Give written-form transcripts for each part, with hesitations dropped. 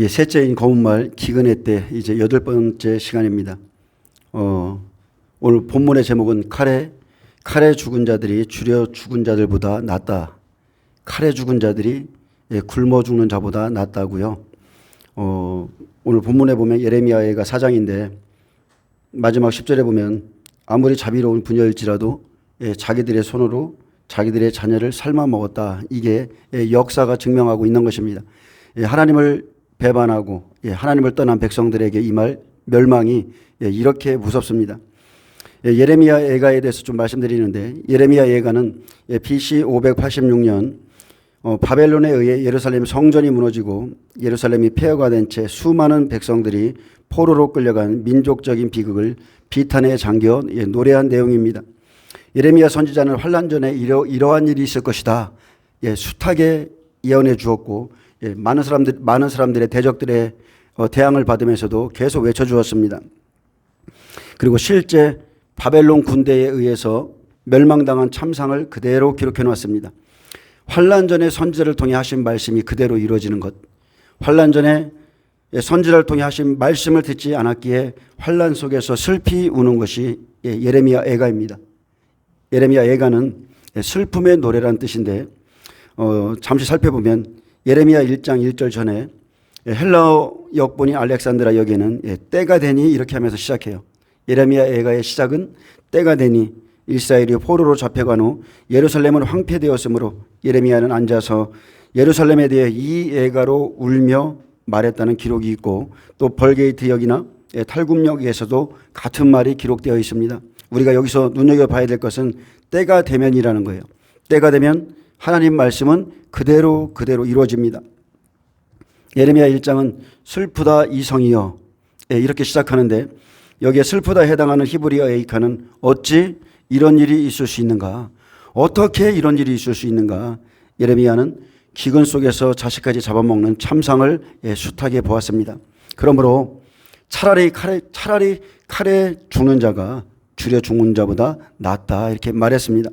셋째인 검은말 기근회 때 이제 8번째 시간입니다. 오늘 본문의 제목은 칼에 죽은 자들이 주려 죽은 자들보다 낫다. 칼에 죽은 자들이 굶어 죽는 자보다 낫다고요. 오늘 본문에 보면 예레미야가 4장인데 마지막 10절에 보면 아무리 자비로운 부녀일지라도 자기들의 손으로 자기들의 자녀를 삶아 먹었다. 이게 역사가 증명하고 있는 것입니다. 하나님을 배반하고 하나님을 떠난 백성들에게 임할 멸망이 이렇게 무섭습니다. 예레미야 예가에 대해서 좀 말씀드리는데, 예레미야 예가는 BC 586년 바벨론에 의해 예루살렘 성전이 무너지고 예루살렘이 폐허가 된 채 수많은 백성들이 포로로 끌려간 민족적인 비극을 비탄에 잠겨 노래한 내용입니다. 예레미야 선지자는 환난 전에 이러한 일이 있을 것이다 숱하게 예언해 주었고, 많은 사람들의 대적들의 대항을 받으면서도 계속 외쳐주었습니다. 그리고 실제 바벨론 군대에 의해서 멸망당한 참상을 그대로 기록해 놓았습니다. 환난 전에 선지자를 통해 하신 말씀이 그대로 이루어지는 것, 환난 전에 선지자를 통해 하신 말씀을 듣지 않았기에 환난 속에서 슬피 우는 것이 예레미야 예가입니다. 예레미야 예가는 슬픔의 노래란 뜻인데, 잠시 살펴보면 예레미야 1장 1절 전에 헬라어 역본인 알렉산드라 여기에는 때가 되니 이렇게 하면서 시작해요. 예레미야 예가의 시작은 때가 되니 이스라엘이 포로로 잡혀간 후 예루살렘은 황폐되었으므로 예레미야는 앉아서 예루살렘에 대해 이 예가로 울며 말했다는 기록이 있고, 또 벌게이트 역이나 탈굽역에서도 같은 말이 기록되어 있습니다. 우리가 여기서 눈여겨봐야 될 것은 때가 되면이라는 거예요. 때가 되면 하나님 말씀은 그대로 이루어집니다. 예레미야 1장은 슬프다 이성이여 이렇게 시작하는데, 여기에 슬프다 해당하는 히브리어 에이카는 어찌 이런 일이 있을 수 있는가, 어떻게 이런 일이 있을 수 있는가. 예레미야는 기근 속에서 자식까지 잡아먹는 참상을 숱하게 보았습니다. 그러므로 차라리 칼에 죽는 자가 주려 죽는 자보다 낫다 이렇게 말했습니다.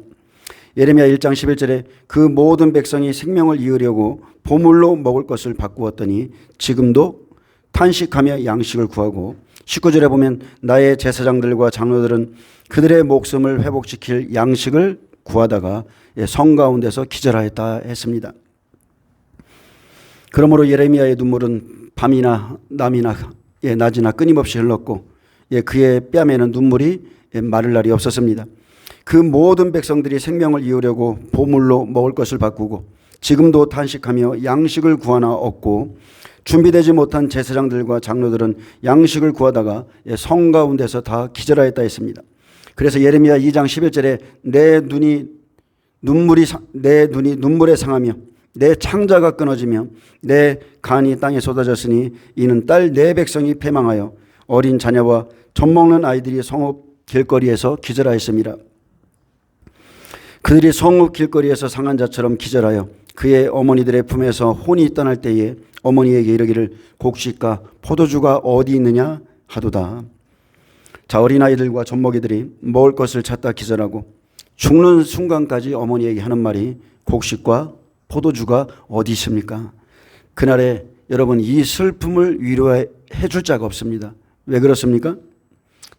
예레미야 1장 11절에 그 모든 백성이 생명을 이으려고 보물로 먹을 것을 바꾸었더니 지금도 탄식하며 양식을 구하고, 19절에 보면 나의 제사장들과 장로들은 그들의 목숨을 회복시킬 양식을 구하다가 성 가운데서 기절하였다 했습니다. 그러므로 예레미야의 눈물은 밤이나 낮이나 끊임없이 흘렀고, 그의 뺨에는 눈물이 마를 날이 없었습니다. 그 모든 백성들이 생명을 이으려고 보물로 먹을 것을 바꾸고, 지금도 탄식하며 양식을 구하나 없고, 준비되지 못한 제사장들과 장로들은 양식을 구하다가 성 가운데서 다 기절하였다 했습니다. 그래서 예레미야 2장 11절에 내 눈이 눈물에 상하며 내 창자가 끊어지며 내 간이 땅에 쏟아졌으니 이는 딸 내 백성이 패망하여 어린 자녀와 젖먹는 아이들이 성읍 길거리에서 기절하였습니다. 그들이 성읍 길거리에서 상한 자처럼 기절하여 그의 어머니들의 품에서 혼이 떠날 때에 어머니에게 이르기를 곡식과 포도주가 어디 있느냐 하도다. 자, 어린아이들과 젖먹이들이 먹을 것을 찾다 기절하고 죽는 순간까지 어머니에게 하는 말이 곡식과 포도주가 어디 있습니까? 그날에 여러분 이 슬픔을 위로해 줄 자가 없습니다. 왜 그렇습니까?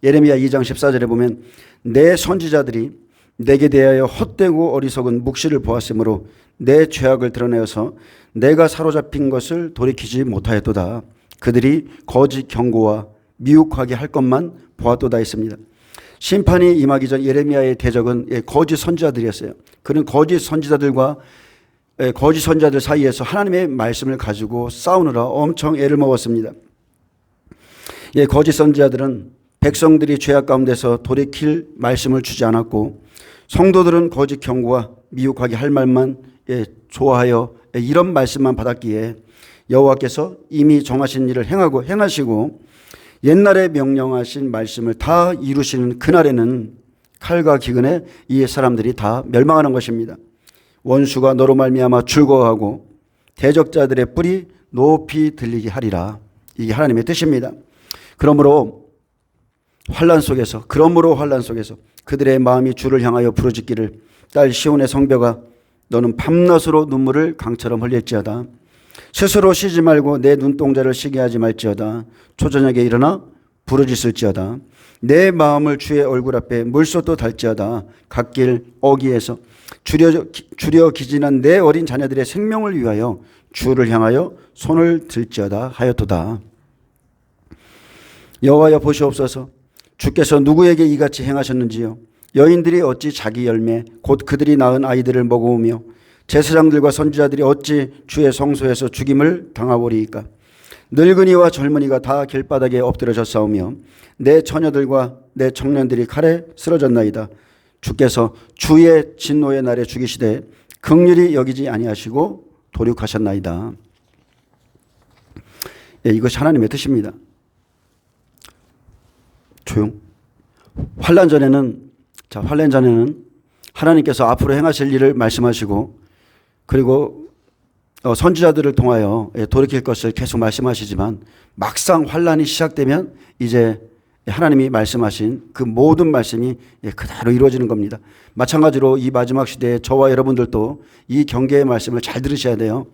예레미야 2장 14절에 보면 내 선지자들이 내게 대하여 헛되고 어리석은 묵시를 보았으므로 내 죄악을 드러내어서 내가 사로잡힌 것을 돌이키지 못하였도다. 그들이 거짓 경고와 미혹하게 할 것만 보았도다 했습니다. 심판이 임하기 전 예레미야의 대적은 거짓 선지자들이었어요. 그는 거짓 선지자들 사이에서 하나님의 말씀을 가지고 싸우느라 엄청 애를 먹었습니다. 거짓 선지자들은 백성들이 죄악 가운데서 돌이킬 말씀을 주지 않았고, 성도들은 거짓 경고와 미혹하게 할 말만 좋아하여 이런 말씀만 받았기에 여호와께서 이미 정하신 일을 행하시고 옛날에 명령하신 말씀을 다 이루시는 그날에는 칼과 기근에 이 사람들이 다 멸망하는 것입니다. 원수가 너로 말미암아 즐거워하고 대적자들의 뿔이 높이 들리게 하리라. 이게 하나님의 뜻입니다. 그러므로 환난 속에서 그들의 마음이 주를 향하여 부르짖기를 딸 시온의 성벽아 너는 밤낮으로 눈물을 강처럼 흘릴지어다. 스스로 쉬지 말고 내 눈동자를 쉬게 하지 말지어다. 초저녁에 일어나 부르짖을지어다. 내 마음을 주의 얼굴 앞에 물솥도 달지어다. 갓길 어기에서 주려 기진한 내 어린 자녀들의 생명을 위하여 주를 향하여 손을 들지어다 하였도다. 여호와여 보시옵소서. 주께서 누구에게 이같이 행하셨는지요. 여인들이 어찌 자기 열매 곧 그들이 낳은 아이들을 먹어오며 제사장들과 선지자들이 어찌 주의 성소에서 죽임을 당하오리이까. 늙은이와 젊은이가 다 길바닥에 엎드러졌사오며 내 처녀들과 내 청년들이 칼에 쓰러졌나이다. 주께서 주의 진노의 날에 죽이시되 긍휼히 여기지 아니하시고 도륙하셨나이다. 예, 이것이 하나님의 뜻입니다. 조용. 환난 전에는 하나님께서 앞으로 행하실 일을 말씀하시고 그리고 선지자들을 통하여 돌이킬 것을 계속 말씀하시지만 막상 환난이 시작되면 이제 하나님이 말씀하신 그 모든 말씀이 그대로 이루어지는 겁니다. 마찬가지로 이 마지막 시대에 저와 여러분들도 이 경계의 말씀을 잘 들으셔야 돼요.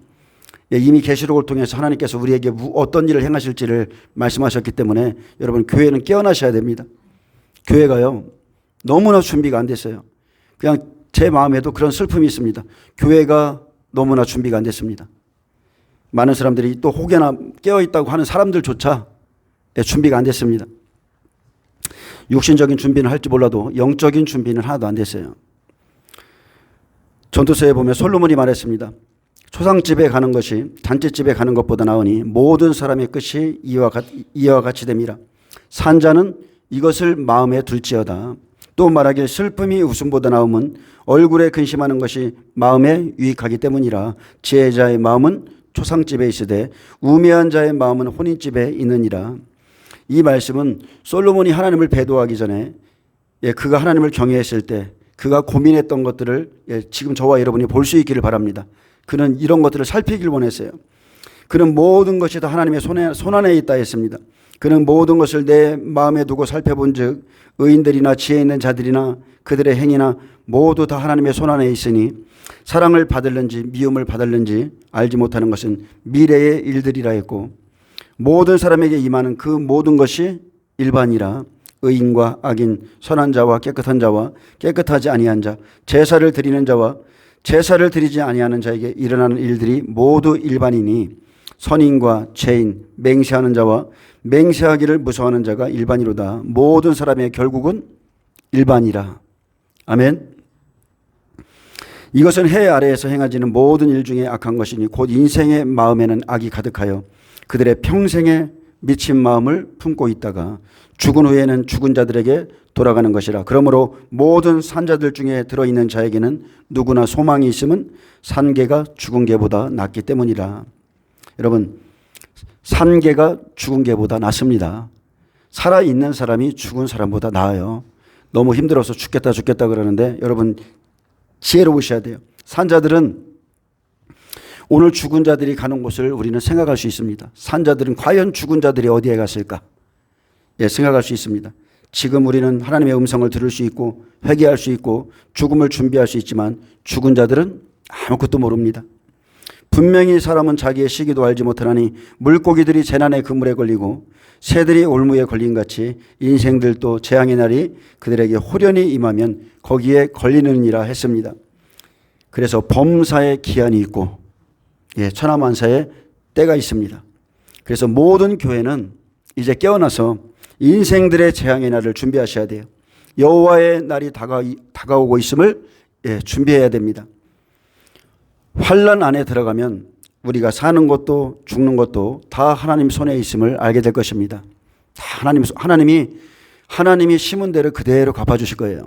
이미 계시록을 통해서 하나님께서 우리에게 어떤 일을 행하실지를 말씀하셨기 때문에 여러분 교회는 깨어나셔야 됩니다. 교회가요 너무나 준비가 안 됐어요. 그냥 제 마음에도 그런 슬픔이 있습니다. 교회가 너무나 준비가 안 됐습니다. 많은 사람들이 또 혹여나 깨어있다고 하는 사람들조차 준비가 안 됐습니다. 육신적인 준비는 할지 몰라도 영적인 준비는 하나도 안 됐어요. 전도서에 보면 솔로몬이 말했습니다. 초상집에 가는 것이 잔치집에 가는 것보다 나으니 모든 사람의 끝이 이와 같이 됨이라. 산자는 이것을 마음에 둘지어다. 또 말하길 슬픔이 웃음보다 나음은 얼굴에 근심하는 것이 마음에 유익하기 때문이라. 지혜자의 마음은 초상집에 있으되 우매한 자의 마음은 혼인집에 있느니라. 이 말씀은 솔로몬이 하나님을 배도하기 전에 그가 하나님을 경외했을 때 그가 고민했던 것들을 지금 저와 여러분이 볼 수 있기를 바랍니다. 그는 이런 것들을 살피길 원했어요. 그는 모든 것이 다 하나님의 손안에 있다 했습니다. 그는 모든 것을 내 마음에 두고 살펴본 즉 의인들이나 지혜 있는 자들이나 그들의 행위나 모두 다 하나님의 손안에 있으니 사랑을 받을는지 미움을 받을는지 알지 못하는 것은 미래의 일들이라 했고 모든 사람에게 임하는 그 모든 것이 일반이라. 의인과 악인, 선한 자와 깨끗한 자와 깨끗하지 아니한 자, 제사를 드리는 자와 제사를 드리지 아니하는 자에게 일어나는 일들이 모두 일반이니 선인과 죄인, 맹세하는 자와 맹세하기를 무서워하는 자가 일반이로다. 모든 사람의 결국은 일반이라. 아멘. 이것은 해 아래에서 행하지는 모든 일 중에 악한 것이니 곧 인생의 마음에는 악이 가득하여 그들의 평생에 미친 마음을 품고 있다가 죽은 후에는 죽은 자들에게 돌아가는 것이라. 그러므로 모든 산자들 중에 들어있는 자에게는 누구나 소망이 있음은 산 개가 죽은 개보다 낫기 때문이라. 여러분, 산 개가 죽은 개보다 낫습니다. 살아있는 사람이 죽은 사람보다 나아요. 너무 힘들어서 죽겠다 그러는데 여러분 지혜로우셔야 돼요. 산자들은 오늘 죽은 자들이 가는 곳을 우리는 생각할 수 있습니다. 산자들은 과연 죽은 자들이 어디에 갔을까? 생각할 수 있습니다. 지금 우리는 하나님의 음성을 들을 수 있고 회개할 수 있고 죽음을 준비할 수 있지만 죽은 자들은 아무것도 모릅니다. 분명히 사람은 자기의 시기도 알지 못하나니 물고기들이 재난의 그물에 걸리고 새들이 올무에 걸린 같이 인생들도 재앙의 날이 그들에게 호련히 임하면 거기에 걸리느니라 했습니다. 그래서 범사에 기한이 있고 천하만사에 때가 있습니다. 그래서 모든 교회는 이제 깨어나서 인생들의 재앙의 날을 준비하셔야 돼요. 여호와의 날이 다가오고 있음을 준비해야 됩니다. 환난 안에 들어가면 우리가 사는 것도 죽는 것도 다 하나님 손에 있음을 알게 될 것입니다. 다 하나님이 심은 대로 그대로 갚아주실 거예요.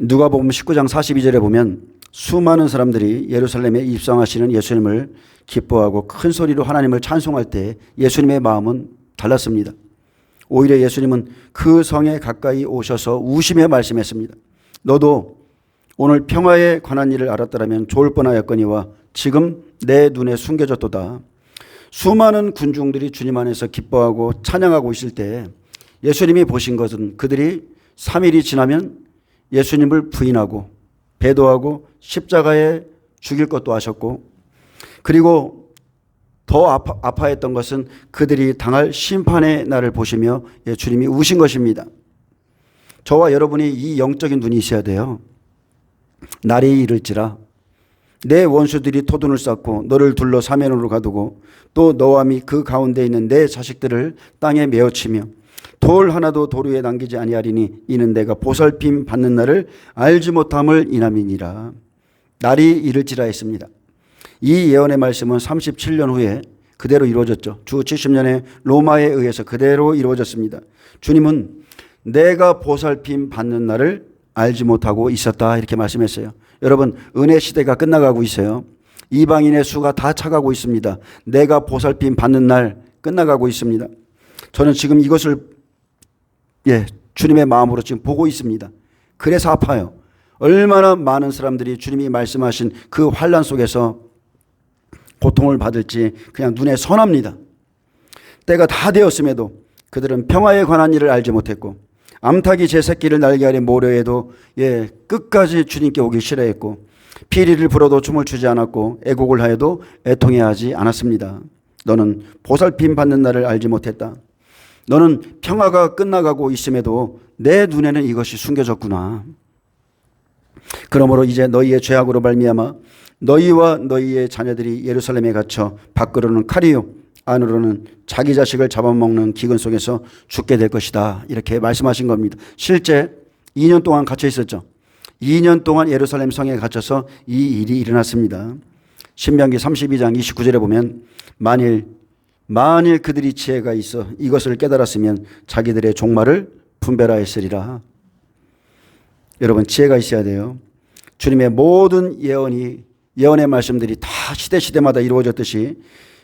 누가복음 19장 42절에 보면 수많은 사람들이 예루살렘에 입성하시는 예수님을 기뻐하고 큰 소리로 하나님을 찬송할 때 예수님의 마음은 달랐습니다. 오히려 예수님은 그 성에 가까이 오셔서 우시며 말씀했습니다. 너도 오늘 평화에 관한 일을 알았더라면 좋을 뻔하였거니와 지금 내 눈에 숨겨졌도다. 수많은 군중들이 주님 안에서 기뻐하고 찬양하고 있을 때 예수님이 보신 것은 그들이 3일이 지나면 예수님을 부인하고 배도하고 십자가에 죽일 것도 하셨고 그리고 더 아파했던 것은 그들이 당할 심판의 날을 보시며 주님이 우신 것입니다. 저와 여러분이 이 영적인 눈이 있어야 돼요. 날이 이를지라 내 원수들이 토둔을 쌓고 너를 둘러 사면으로 가두고 또 너와 및 그 가운데 있는 내 자식들을 땅에 메어치며 돌 하나도 돌 위에 남기지 아니하리니 이는 내가 보살핌 받는 날을 알지 못함을 인함이니라. 날이 이를지라 했습니다. 이 예언의 말씀은 37년 후에 그대로 이루어졌죠. 주 70년에 로마에 의해서 그대로 이루어졌습니다. 주님은 내가 보살핌 받는 날을 알지 못하고 있었다 이렇게 말씀했어요. 여러분, 은혜 시대가 끝나가고 있어요. 이방인의 수가 다 차가고 있습니다. 내가 보살핌 받는 날 끝나가고 있습니다. 저는 지금 이것을 주님의 마음으로 지금 보고 있습니다. 그래서 아파요. 얼마나 많은 사람들이 주님이 말씀하신 그 환난 속에서 고통을 받을지 그냥 눈에 선합니다. 때가 다 되었음에도 그들은 평화에 관한 일을 알지 못했고 암탉이 제 새끼를 날개 아래 모려 해도 끝까지 주님께 오기 싫어했고 피리를 불어도 춤을 추지 않았고 애곡을 하여도 애통해하지 않았습니다. 너는 보살핌 받는 날을 알지 못했다. 너는 평화가 끝나가고 있음에도 내 눈에는 이것이 숨겨졌구나. 그러므로 이제 너희의 죄악으로 말미암아 너희와 너희의 자녀들이 예루살렘에 갇혀 밖으로는 칼이요 안으로는 자기 자식을 잡아먹는 기근 속에서 죽게 될 것이다. 이렇게 말씀하신 겁니다. 실제 2년 동안 갇혀 있었죠. 2년 동안 예루살렘 성에 갇혀서 이 일이 일어났습니다. 신명기 32장 29절에 보면 만일 그들이 지혜가 있어 이것을 깨달았으면 자기들의 종말을 분별하였으리라. 여러분, 지혜가 있어야 돼요. 주님의 모든 예언의 말씀들이 다 시대마다 이루어졌듯이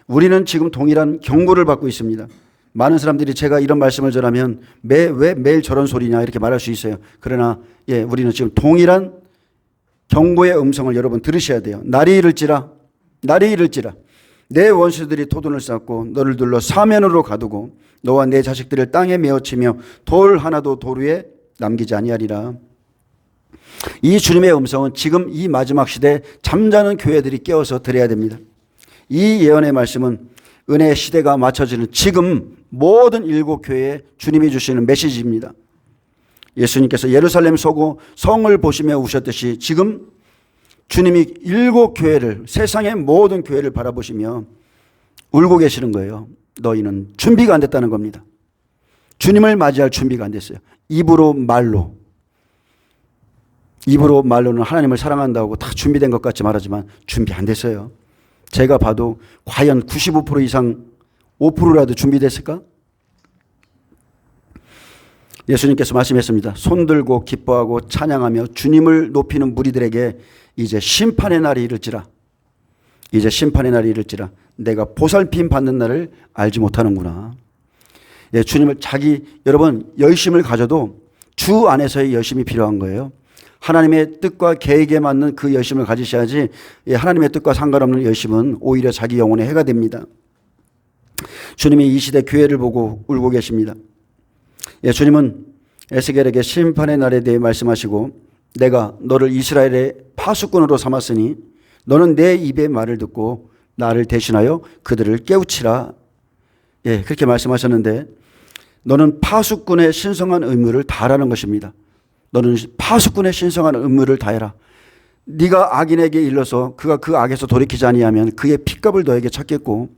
우리는 지금 동일한 경고를 받고 있습니다. 많은 사람들이 제가 이런 말씀을 전하면 왜 매일 저런 소리냐 이렇게 말할 수 있어요. 그러나 우리는 지금 동일한 경고의 음성을 여러분 들으셔야 돼요. 날이 이를지라 내 원수들이 토둔을 쌓고 너를 둘러 사면으로 가두고 너와 내 자식들을 땅에 메어치며 돌 하나도 돌 위에 남기지 아니하리라. 이 주님의 음성은 지금 이 마지막 시대에 잠자는 교회들이 깨어서 들어야 됩니다. 이 예언의 말씀은 은혜의 시대가 맞춰지는 지금 모든 일곱 교회에 주님이 주시는 메시지입니다. 예수님께서 예루살렘 서고 성을 보시며 우셨듯이 지금 주님이 일곱 교회를, 세상의 모든 교회를 바라보시며 울고 계시는 거예요. 너희는 준비가 안 됐다는 겁니다. 주님을 맞이할 준비가 안 됐어요. 입으로 말로는 하나님을 사랑한다고 다 준비된 것 같이 말하지만 준비 안 됐어요. 제가 봐도 과연 95% 이상 5%라도 준비됐을까? 예수님께서 말씀했습니다. 손들고 기뻐하고 찬양하며 주님을 높이는 무리들에게 이제 심판의 날이 이를지라. 내가 보살핌 받는 날을 알지 못하는구나. 주님을 여러분 열심을 가져도 주 안에서의 열심이 필요한 거예요. 하나님의 뜻과 계획에 맞는 그 열심을 가지셔야지 하나님의 뜻과 상관없는 열심은 오히려 자기 영혼에 해가 됩니다. 주님이 이 시대 교회를 보고 울고 계십니다. 주님은 에스겔에게 심판의 날에 대해 말씀하시고 내가 너를 이스라엘의 파수꾼으로 삼았으니 너는 내 입의 말을 듣고 나를 대신하여 그들을 깨우치라. 그렇게 말씀하셨는데 너는 파수꾼의 신성한 의무를 다하라는 것입니다. 너는 파수꾼의 신성한 의무를 다해라. 네가 악인에게 일러서 그가 그 악에서 돌이키지 아니하면 그의 핏값을 너에게 찾겠고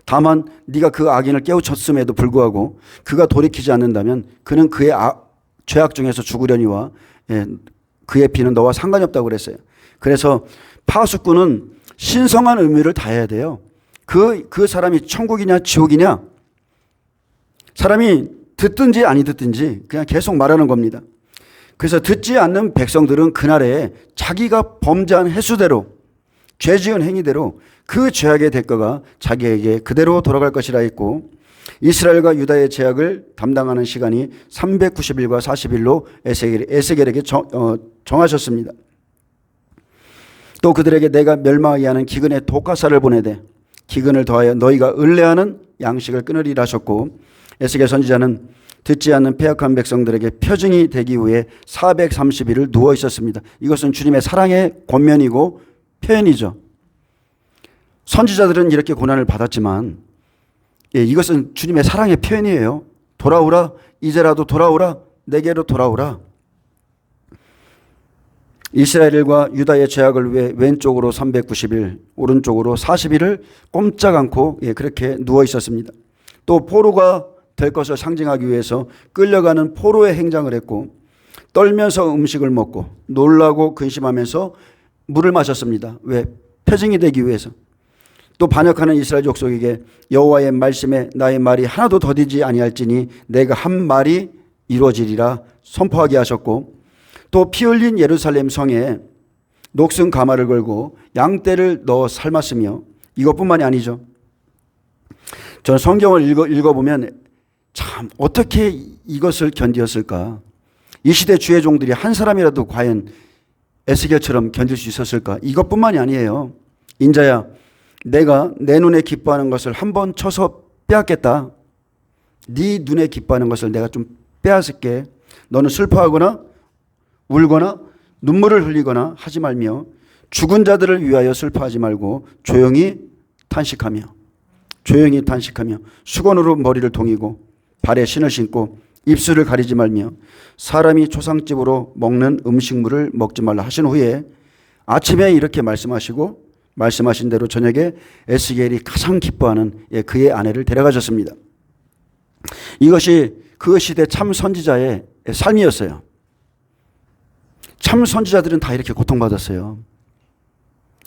다만 네가 그 악인을 깨우쳤음에도 불구하고 그가 돌이키지 않는다면 그는 그의 죄악 중에서 죽으려니와 그의 피는 너와 상관이 없다고 그랬어요. 그래서 파수꾼은 신성한 의무를 다해야 돼요. 그 사람이 천국이냐 지옥이냐 사람이 듣든지 아니 듣든지 그냥 계속 말하는 겁니다. 그래서 듣지 않는 백성들은 그날에 자기가 범죄한 횟수대로 죄 지은 행위대로 그 죄악의 대가가 자기에게 그대로 돌아갈 것이라 했고 이스라엘과 유다의 죄악을 담당하는 시간이 390일과 40일로 에스겔에게 정하셨습니다. 또 그들에게 내가 멸망하게 하는 기근의 독가사를 보내되 기근을 더하여 너희가 을레하는 양식을 끊으리라 하셨고 에스겔 선지자는 듣지 않는 패역한 백성들에게 표징이 되기 위해 430일을 누워 있었습니다. 이것은 주님의 사랑의 권면이고 표현이죠. 선지자들은 이렇게 고난을 받았지만 이것은 주님의 사랑의 표현이에요. 돌아오라, 이제라도 돌아오라, 내게로 돌아오라. 이스라엘과 유다의 죄악을 위해 왼쪽으로 390일, 오른쪽으로 40일을 꼼짝 않고 그렇게 누워 있었습니다. 또 포로가 될 것을 상징하기 위해서 끌려가는 포로의 행장을 했고, 떨면서 음식을 먹고 놀라고 근심하면서 물을 마셨습니다. 왜? 표징이 되기 위해서. 또 반역하는 이스라엘 족속에게 여호와의 말씀에 나의 말이 하나도 더디지 아니할지니 내가 한 말이 이루어지리라 선포하게 하셨고, 또 피 흘린 예루살렘 성에 녹슨 가마를 걸고 양떼를 넣어 삶았으며, 이것뿐만이 아니죠. 저는 성경을 읽어보면 참 어떻게 이것을 견디었을까? 이 시대 주의 종들이 한 사람이라도 과연 에스겔처럼 견딜 수 있었을까? 이것뿐만이 아니에요. 인자야, 내가 내 눈에 기뻐하는 것을 한번 쳐서 빼앗겠다. 네 눈에 기뻐하는 것을 내가 좀 빼앗을게. 너는 슬퍼하거나 울거나 눈물을 흘리거나 하지 말며 죽은 자들을 위하여 슬퍼하지 말고 조용히 탄식하며 수건으로 머리를 동이고 발에 신을 신고 입술을 가리지 말며 사람이 초상집으로 먹는 음식물을 먹지 말라 하신 후에 아침에 이렇게 말씀하시고, 말씀하신 대로 저녁에 에스겔이 가장 기뻐하는 그의 아내를 데려가셨습니다. 이것이 그 시대 참 선지자의 삶이었어요. 참 선지자들은 다 이렇게 고통받았어요.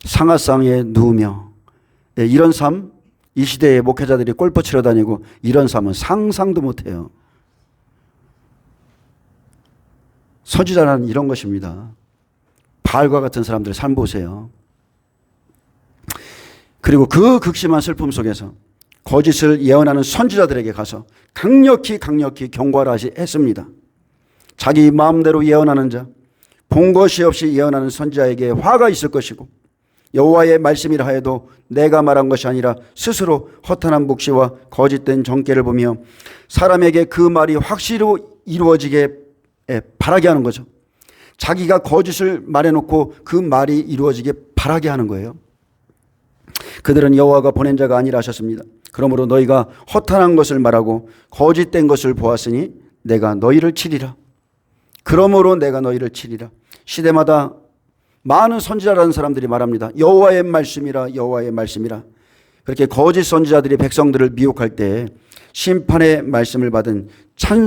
상하상에 누우며 이런 삶, 이 시대의 목회자들이 골프 치러 다니고 이런 삶은 상상도 못해요. 선지자는 이런 것입니다. 바알과 같은 사람들의 삶 보세요. 그리고 그 극심한 슬픔 속에서 거짓을 예언하는 선지자들에게 가서 강력히 경고하라 했습니다. 자기 마음대로 예언하는 자, 본 것이 없이 예언하는 선지자에게 화가 있을 것이고, 여호와의 말씀이라 하여도 내가 말한 것이 아니라 스스로 허탄한 묵시와 거짓된 정죄를 보며 사람에게 그 말이 확실히 이루어지게 바라게 하는 거죠. 자기가 거짓을 말해놓고 그 말이 이루어지게 바라게 하는 거예요. 그들은 여호와가 보낸 자가 아니라 하셨습니다. 그러므로 너희가 허탄한 것을 말하고 거짓된 것을 보았으니 내가 너희를 치리라. 그러므로 내가 너희를 치리라. 시대마다 많은 선지자라는 사람들이 말합니다. 여호와의 말씀이라, 여호와의 말씀이라. 그렇게 거짓 선지자들이 백성들을 미혹할 때 심판의 말씀을 받은 참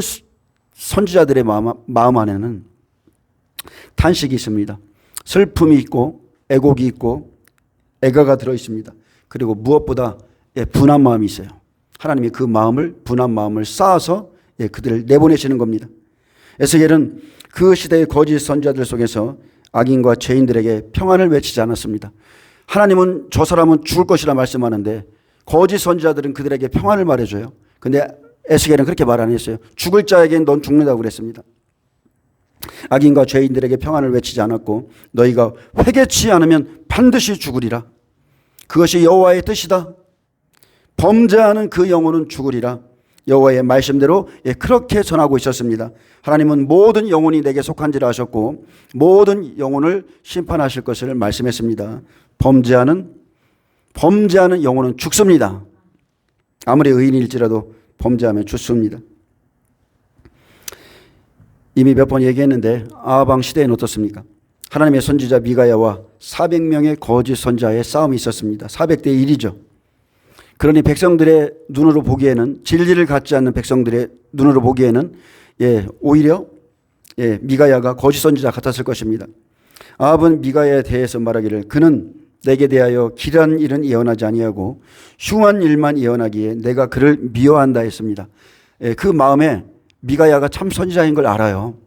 선지자들의 마음 안에는 탄식이 있습니다. 슬픔이 있고 애곡이 있고 애가가 들어 있습니다. 그리고 무엇보다 분한 마음이 있어요. 하나님이 그 마음을, 분한 마음을 쌓아서 그들을 내보내시는 겁니다. 에스겔은 그 시대의 거짓 선지자들 속에서 악인과 죄인들에게 평안을 외치지 않았습니다. 하나님은 저 사람은 죽을 것이라 말씀하는데 거짓 선지자들은 그들에게 평안을 말해줘요. 근데 에스겔은 그렇게 말 안 했어요. 죽을 자에게는 넌 죽는다고 그랬습니다. 악인과 죄인들에게 평안을 외치지 않았고, 너희가 회개치 않으면 반드시 죽으리라. 그것이 여호와의 뜻이다. 범죄하는 그 영혼은 죽으리라. 여호와의 말씀대로 그렇게 전하고 있었습니다. 하나님은 모든 영혼이 내게 속한지라 하셨고 모든 영혼을 심판하실 것을 말씀했습니다. 범죄하는 영혼은 죽습니다. 아무리 의인일지라도 범죄하면 죽습니다. 이미 몇 번 얘기했는데 아하방 시대에는 어떻습니까? 하나님의 선지자 미가야와 400명의 거짓 선지자의 싸움이 있었습니다. 400대 1이죠. 그러니 백성들의 눈으로 보기에는, 진리를 갖지 않는 백성들의 눈으로 보기에는 오히려 미가야가 거짓 선지자 같았을 것입니다. 아합은 미가야에 대해서 말하기를 그는 내게 대하여 길한 일은 예언하지 아니하고 흉한 일만 예언하기에 내가 그를 미워한다 했습니다. 그 마음에 미가야가 참 선지자인 걸 알아요.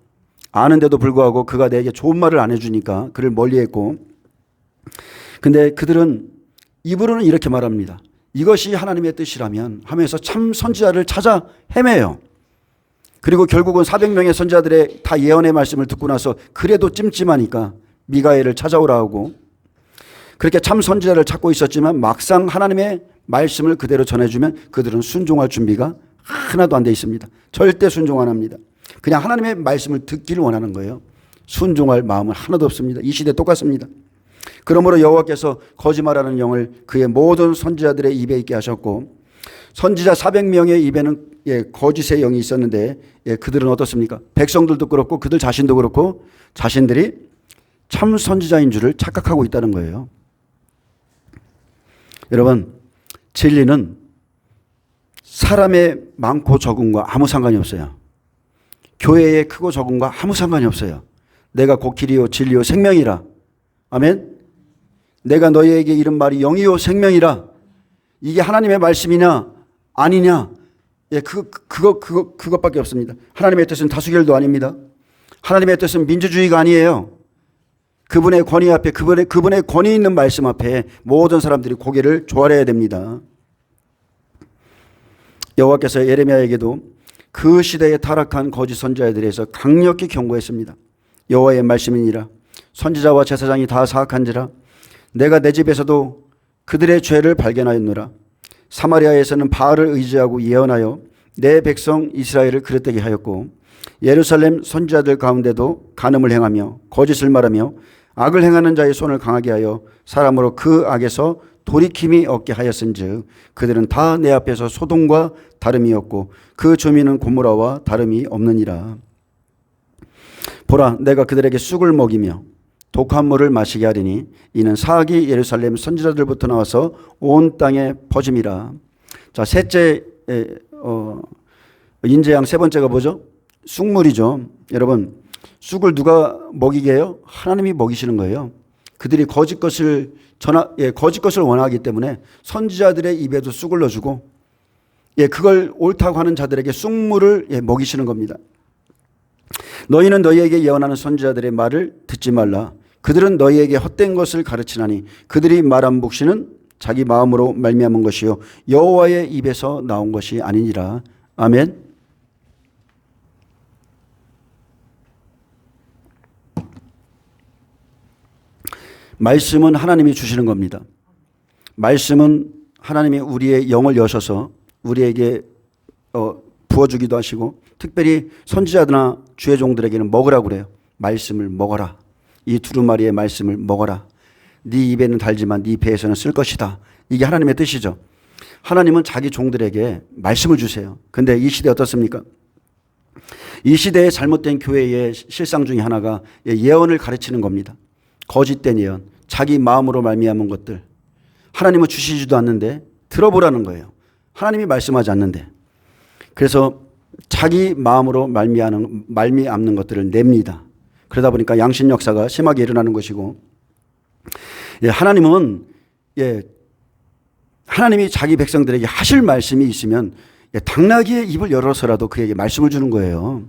아는데도 불구하고 그가 내게 좋은 말을 안 해주니까 그를 멀리했고, 근데 그들은 입으로는 이렇게 말합니다. 이것이 하나님의 뜻이라면 하면서 참 선지자를 찾아 헤매요. 그리고 결국은 400명의 선지자들의 다 예언의 말씀을 듣고 나서 그래도 찜찜하니까 미가엘을 찾아오라 하고, 그렇게 참 선지자를 찾고 있었지만 막상 하나님의 말씀을 그대로 전해주면 그들은 순종할 준비가 하나도 안 돼 있습니다. 절대 순종 안 합니다. 그냥 하나님의 말씀을 듣기를 원하는 거예요. 순종할 마음은 하나도 없습니다. 이 시대 똑같습니다. 그러므로 여호와께서 거짓말하는 영을 그의 모든 선지자들의 입에 있게 하셨고 선지자 400명의 입에는 거짓의 영이 있었는데 그들은 어떻습니까? 백성들도 그렇고 그들 자신도 그렇고 자신들이 참 선지자인 줄을 착각하고 있다는 거예요. 여러분, 진리는 사람의 많고 적음과 아무 상관이 없어요. 교회의 크고 적음과 아무 상관이 없어요. 내가 곧 길이요 진리요 생명이라. 아멘. 내가 너희에게 이른 말이 영이요 생명이라. 이게 하나님의 말씀이냐 아니냐. 그것밖에 없습니다. 하나님의 뜻은 다수결도 아닙니다. 하나님의 뜻은 민주주의가 아니에요. 그분의 권위 앞에 그분의 권위 있는 말씀 앞에 모든 사람들이 고개를 조아려야 됩니다. 여호와께서 예레미야에게도 그 시대에 타락한 거짓 선지자들에 대해서 강력히 경고했습니다. 여호와의 말씀이니라. 선지자와 제사장이 다 사악한지라. 내가 내 집에서도 그들의 죄를 발견하였노라. 사마리아에서는 바알을 의지하고 예언하여 내 백성 이스라엘을 그릇되게 하였고 예루살렘 선지자들 가운데도 간음을 행하며 거짓을 말하며 악을 행하는 자의 손을 강하게 하여 사람으로 그 악에서 돌이킴이 없게 하였은즉 그들은 다 내 앞에서 소돔과 다름이었고 그 주민은 고모라와 다름이 없느니라. 보라, 내가 그들에게 쑥을 먹이며 독한 물을 마시게 하리니 이는 사악이 예루살렘 선지자들부터 나와서 온 땅에 퍼짐이라. 자, 셋째 인재양 세 번째가 뭐죠? 쑥물이죠. 여러분, 쑥을 누가 먹이게 해요? 하나님이 먹이시는 거예요. 그들이 거짓 것을 원하기 때문에 선지자들의 입에도 쑥을 넣어주고 그걸 옳다고 하는 자들에게 쑥물을 먹이시는 겁니다. 너희는 너희에게 예언하는 선지자들의 말을 듣지 말라. 그들은 너희에게 헛된 것을 가르치나니 그들이 말한 묵시는 자기 마음으로 말미암은 것이요 여호와의 입에서 나온 것이 아니니라. 아멘. 말씀은 하나님이 주시는 겁니다. 말씀은 하나님이 우리의 영을 여셔서 우리에게 부어주기도 하시고 특별히 선지자들이나 주의 종들에게는 먹으라고 그래요. 말씀을 먹어라. 이 두루마리의 말씀을 먹어라. 네 입에는 달지만 네 배에서는 쓸 것이다. 이게 하나님의 뜻이죠. 하나님은 자기 종들에게 말씀을 주세요. 근데 이 시대 어떻습니까? 이 시대의 잘못된 교회의 실상 중에 하나가 예언을 가르치는 겁니다. 거짓된 예언, 자기 마음으로 말미암은 것들. 하나님은 주시지도 않는데 들어보라는 거예요. 하나님이 말씀하지 않는데. 그래서 자기 마음으로 말미암는 것들을 냅니다. 그러다 보니까 양신 역사가 심하게 일어나는 것이고, 하나님은 하나님이 자기 백성들에게 하실 말씀이 있으면 당나귀의 입을 열어서라도 그에게 말씀을 주는 거예요.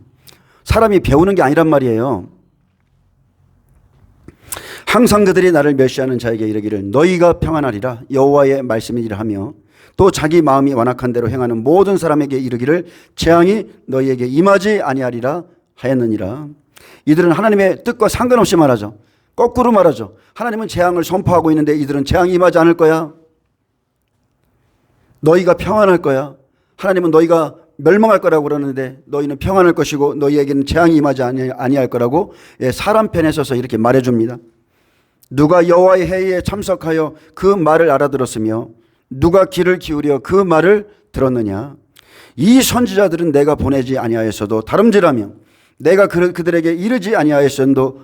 사람이 배우는 게 아니란 말이에요. 항상 그들이 나를 멸시하는 자에게 이르기를 너희가 평안하리라 여호와의 말씀이니라 하며 또 자기 마음이 완악한 대로 행하는 모든 사람에게 이르기를 재앙이 너희에게 임하지 아니하리라 하였느니라. 이들은 하나님의 뜻과 상관없이 말하죠. 거꾸로 말하죠. 하나님은 재앙을 선포하고 있는데 이들은 재앙이 임하지 않을 거야. 너희가 평안할 거야. 하나님은 너희가 멸망할 거라고 그러는데 너희는 평안할 것이고 너희에게는 재앙이 임하지 아니할 거라고 사람 편에 서서 이렇게 말해줍니다. 누가 여호와의 회의에 참석하여 그 말을 알아들었으며 누가 귀를 기울여 그 말을 들었느냐. 이 선지자들은 내가 보내지 아니하였어도 다름질하며 내가 그들에게 이르지 아니하였어도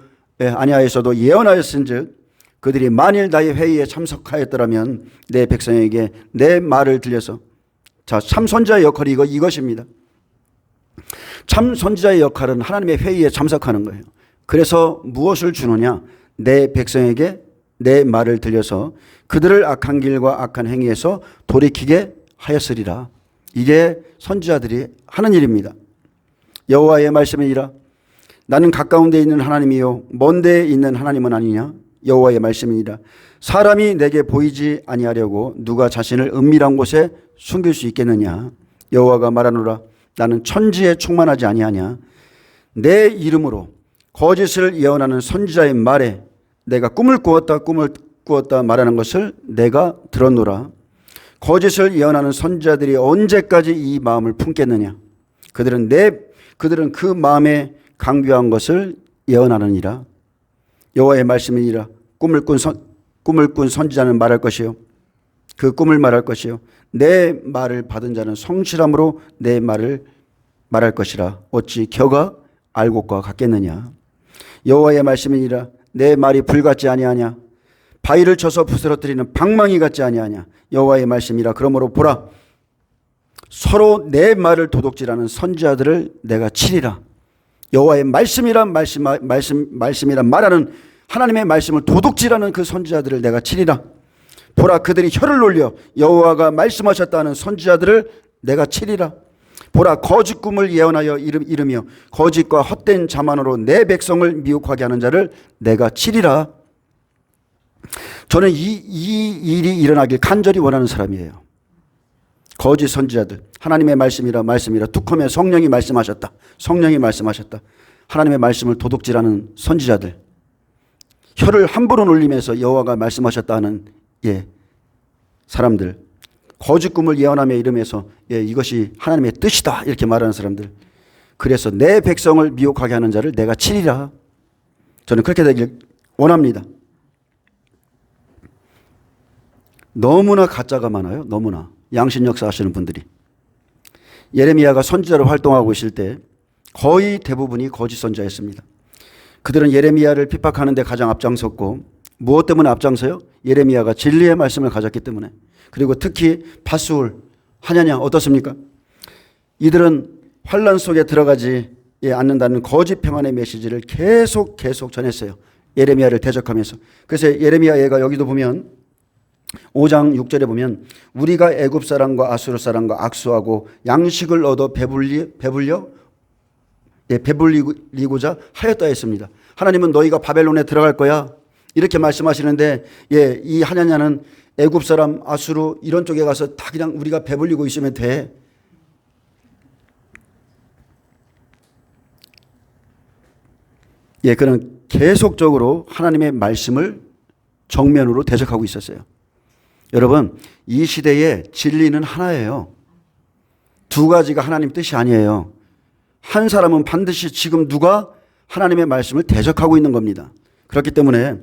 예언하였은즉 그들이 만일 나의 회의에 참석하였더라면 내 백성에게 내 말을 들려서. 자, 참 선지자의 역할이 이것입니다. 참 선지자의 역할은 하나님의 회의에 참석하는 거예요. 그래서 무엇을 주느냐? 내 백성에게 내 말을 들려서 그들을 악한 길과 악한 행위에서 돌이키게 하였으리라. 이게 선지자들이 하는 일입니다. 여호와의 말씀이니라. 나는 가까운 데 있는 하나님이요 먼 데에 있는 하나님은 아니냐. 여호와의 말씀이니라. 사람이 내게 보이지 아니하려고 누가 자신을 은밀한 곳에 숨길 수 있겠느냐. 여호와가 말하노라. 나는 천지에 충만하지 아니하냐. 내 이름으로 거짓을 예언하는 선지자의 말에 내가 꿈을 꾸었다 말하는 것을 내가 들었노라. 거짓을 예언하는 선지자들이 언제까지 이 마음을 품겠느냐. 그들은 그 마음에 강교한 것을 예언하느니라. 여호와의 말씀이니라. 꿈을 꾼 선지자는 말할 것이요. 그 꿈을 말할 것이요. 내 말을 받은 자는 성실함으로 내 말을 말할 것이라. 어찌 겨가 알곡과 같겠느냐. 여호와의 말씀이니라. 내 말이 불같지 아니하냐. 바위를 쳐서 부스러뜨리는 방망이 같지 아니하냐. 여호와의 말씀이라. 그러므로 보라, 서로 내 말을 도둑질하는 선지자들을 내가 치리라. 여호와의 말씀이란 말하는 하나님의 말씀을 도둑질하는 그 선지자들을 내가 치리라. 보라, 그들이 혀를 놀려 여호와가 말씀하셨다는 선지자들을 내가 치리라. 보라, 거짓 꿈을 예언하여 이르며 거짓과 헛된 자만으로 내 백성을 미혹하게 하는 자를 내가 치리라. 저는 이 일이 일어나길 간절히 원하는 사람이에요. 거짓 선지자들, 하나님의 말씀이라 툭하면 성령이 말씀하셨다. 하나님의 말씀을 도둑질하는 선지자들, 혀를 함부로 놀리면서 여호와가 말씀하셨다는 사람들, 거짓 꿈을 예언하며 이러면서 이것이 하나님의 뜻이다 이렇게 말하는 사람들, 그래서 내 백성을 미혹하게 하는 자를 내가 치리라. 저는 그렇게 되길 원합니다. 너무나 가짜가 많아요. 너무나. 양신 역사 하시는 분들이. 예레미야가 선지자로 활동하고 있을 때 거의 대부분이 거짓 선지자였습니다. 그들은 예레미야를 핍박하는 데 가장 앞장섰고, 무엇 때문에 앞장서요? 예레미야가 진리의 말씀을 가졌기 때문에. 그리고 특히 밧수울, 하냐냐 어떻습니까? 이들은 환란 속에 들어가지 않는다는 거짓 평안의 메시지를 계속 전했어요. 예레미야를 대적하면서. 그래서 예레미야 얘가 여기도 보면 5장 6절에 보면 우리가 애굽 사람과 아수르 사람과 악수하고 양식을 얻어 배불리고자 하였다 했습니다. 하나님은 너희가 바벨론에 들어갈 거야 이렇게 말씀하시는데, 이 하냐냐는 애굽 사람, 아수르 이런 쪽에 가서 다 그냥 우리가 배불리고 있으면 돼. 그는 계속적으로 하나님의 말씀을 정면으로 대적하고 있었어요. 여러분, 이 시대에 진리는 하나예요. 두 가지가 하나님 뜻이 아니에요. 한 사람은 반드시 지금 누가 하나님의 말씀을 대적하고 있는 겁니다. 그렇기 때문에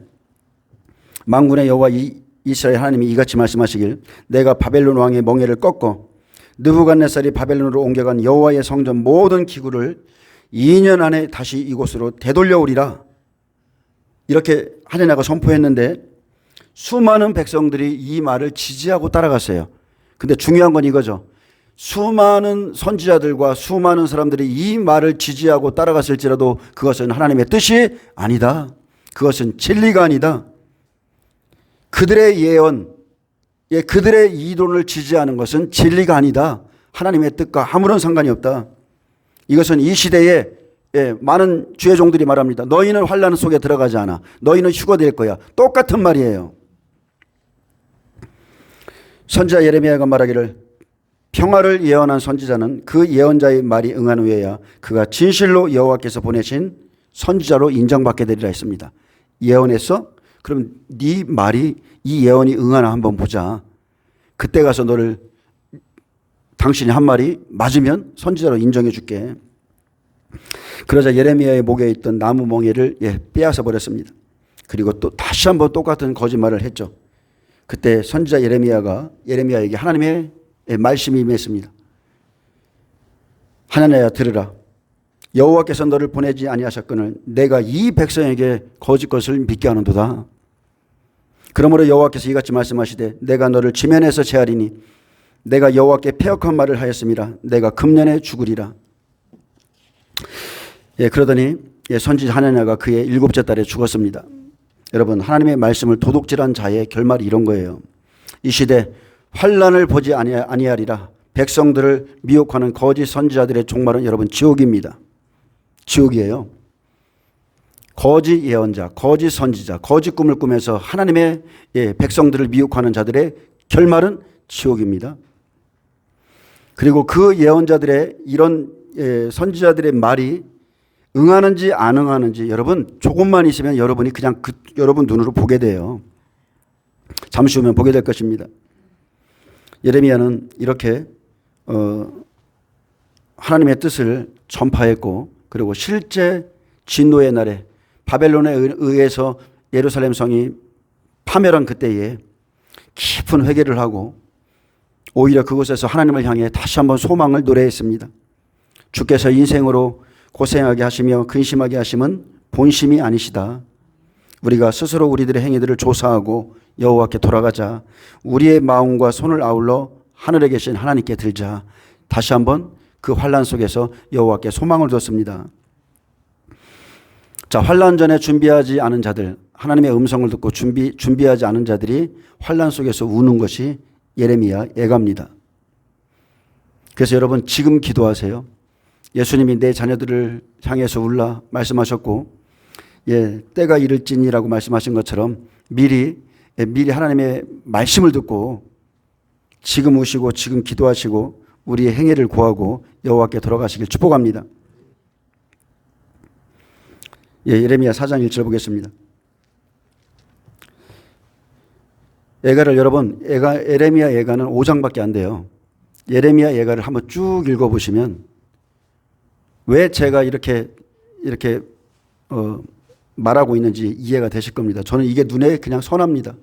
만군의 여호와 이스라엘 하나님이 이같이 말씀하시길, 내가 바벨론 왕의 멍에를 꺾어 느부갓네살이 바벨론으로 옮겨간 여호와의 성전 모든 기구를 2년 안에 다시 이곳으로 되돌려오리라. 이렇게 하냐냐가 선포했는데 수많은 백성들이 이 말을 지지하고 따라갔어요. 근데 중요한 건 이거죠. 수많은 선지자들과 수많은 사람들이 이 말을 지지하고 따라갔을지라도 그것은 하나님의 뜻이 아니다. 그것은 진리가 아니다. 그들의 예언, 그들의 이론을 지지하는 것은 진리가 아니다. 하나님의 뜻과 아무런 상관이 없다. 이것은 이 시대에 많은 주의 종들이 말합니다. 너희는 환란 속에 들어가지 않아. 너희는 휴거될 거야. 똑같은 말이에요. 선지자 예레미야가 말하기를, 평화를 예언한 선지자는 그 예언자의 말이 응한 후에야 그가 진실로 여호와께서 보내신 선지자로 인정받게 되리라 했습니다. 예언했어? 그럼 네 말이, 이 예언이 응하나 한번 보자. 그때 가서 당신이 한 말이 맞으면 선지자로 인정해 줄게. 그러자 예레미야의 목에 있던 나무 멍에를 빼앗아 버렸습니다. 그리고 또 다시 한번 똑같은 거짓말을 했죠. 그때 선지자 예레미야에게 하나님의 말씀이 임했습니다. 하나님아, 들으라. 여호와께서 너를 보내지 아니하셨거늘 내가 이 백성에게 거짓 것을 믿게 하는도다. 그러므로 여호와께서 이같이 말씀하시되, 내가 너를 지면에서 제하리니 내가 여호와께 패역한 말을 하였음이라. 내가 금년에 죽으리라. 그러더니 선지자 하나냐가 그의 7째 달에 죽었습니다. 여러분, 하나님의 말씀을 도둑질한 자의 결말이 이런 거예요. 이 시대 환란을 보지 아니하리라. 백성들을 미혹하는 거짓 선지자들의 종말은 여러분 지옥입니다. 지옥이에요. 거짓 예언자, 거짓 선지자, 거짓 꿈을 꾸면서 하나님의 백성들을 미혹하는 자들의 결말은 지옥입니다. 그리고 그 예언자들의 이런 선지자들의 말이 응하는지 안 응하는지 여러분 조금만 있으면 여러분이 그냥 여러분 눈으로 보게 돼요. 잠시 후면 보게 될 것입니다. 예레미야는 이렇게 하나님의 뜻을 전파했고, 그리고 실제 진노의 날에 바벨론에 의해서 예루살렘 성이 파멸한 그때에 깊은 회개를 하고 오히려 그곳에서 하나님을 향해 다시 한번 소망을 노래했습니다. 주께서 인생으로 고생하게 하시며 근심하게 하심은 본심이 아니시다. 우리가 스스로 우리들의 행위들을 조사하고 여호와께 돌아가자. 우리의 마음과 손을 아울러 하늘에 계신 하나님께 들자. 다시 한번 그 환난 속에서 여호와께 소망을 뒀습니다. 자, 환난 전에 준비하지 않은 자들, 하나님의 음성을 듣고 준비하지 않은 자들이 환난 속에서 우는 것이 예레미야 예가입니다. 그래서 여러분 지금 기도하세요. 예수님이 내 자녀들을 향해서 울라 말씀하셨고, 때가 이를지니라고 말씀하신 것처럼 미리 하나님의 말씀을 듣고 지금 우시고 지금 기도하시고 우리의 행위를 구하고 여호와께 돌아가시길 축복합니다. 예레미야 4장 1절 보겠습니다. 예가를 여러분, 예레미야 예가는 5장밖에 안 돼요. 예레미야 예가를 한번 쭉 읽어보시면 왜 제가 이렇게 말하고 있는지 이해가 되실 겁니다. 저는 이게 눈에 그냥 선합니다.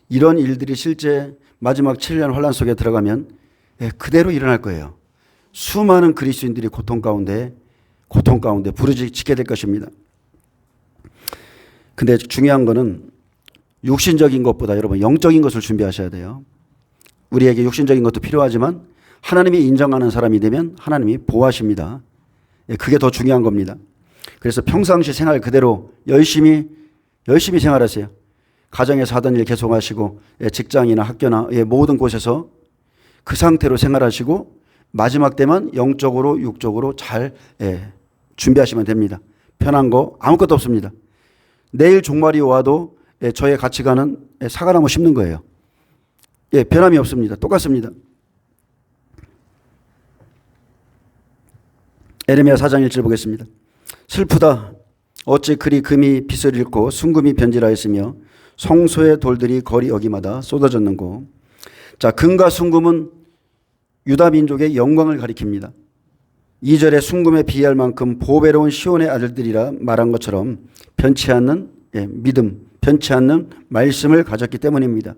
이런 일들이 실제 마지막 7년 환란 속에 들어가면 그대로 일어날 거예요. 수많은 그리스도인들이 고통 가운데 부르짖게 될 것입니다. 근데 중요한 거는 육신적인 것보다 여러분 영적인 것을 준비하셔야 돼요. 우리에게 육신적인 것도 필요하지만 하나님이 인정하는 사람이 되면 하나님이 보호하십니다. 그게 더 중요한 겁니다. 그래서 평상시 생활 그대로 열심히 생활하세요. 가정에서 하던 일 계속하시고 직장이나 학교나 모든 곳에서 그 상태로 생활하시고 마지막 때만 영적으로 육적으로 잘 준비하시면 됩니다. 편한 거 아무것도 없습니다. 내일 종말이 와도 저의 가치관은 사과나무 심는 거예요. 변함이 없습니다. 똑같습니다. 예레미야 4장 1절 보겠습니다. 슬프다. 어찌 그리 금이 빛을 잃고 순금이 변질하였으며 성소의 돌들이 거리 어기마다 쏟아졌는고. 자, 금과 순금은 유다 민족의 영광을 가리킵니다. 2절에 순금에 비할 만큼 보배로운 시온의 아들들이라 말한 것처럼 변치 않는 믿음, 변치 않는 말씀을 가졌기 때문입니다.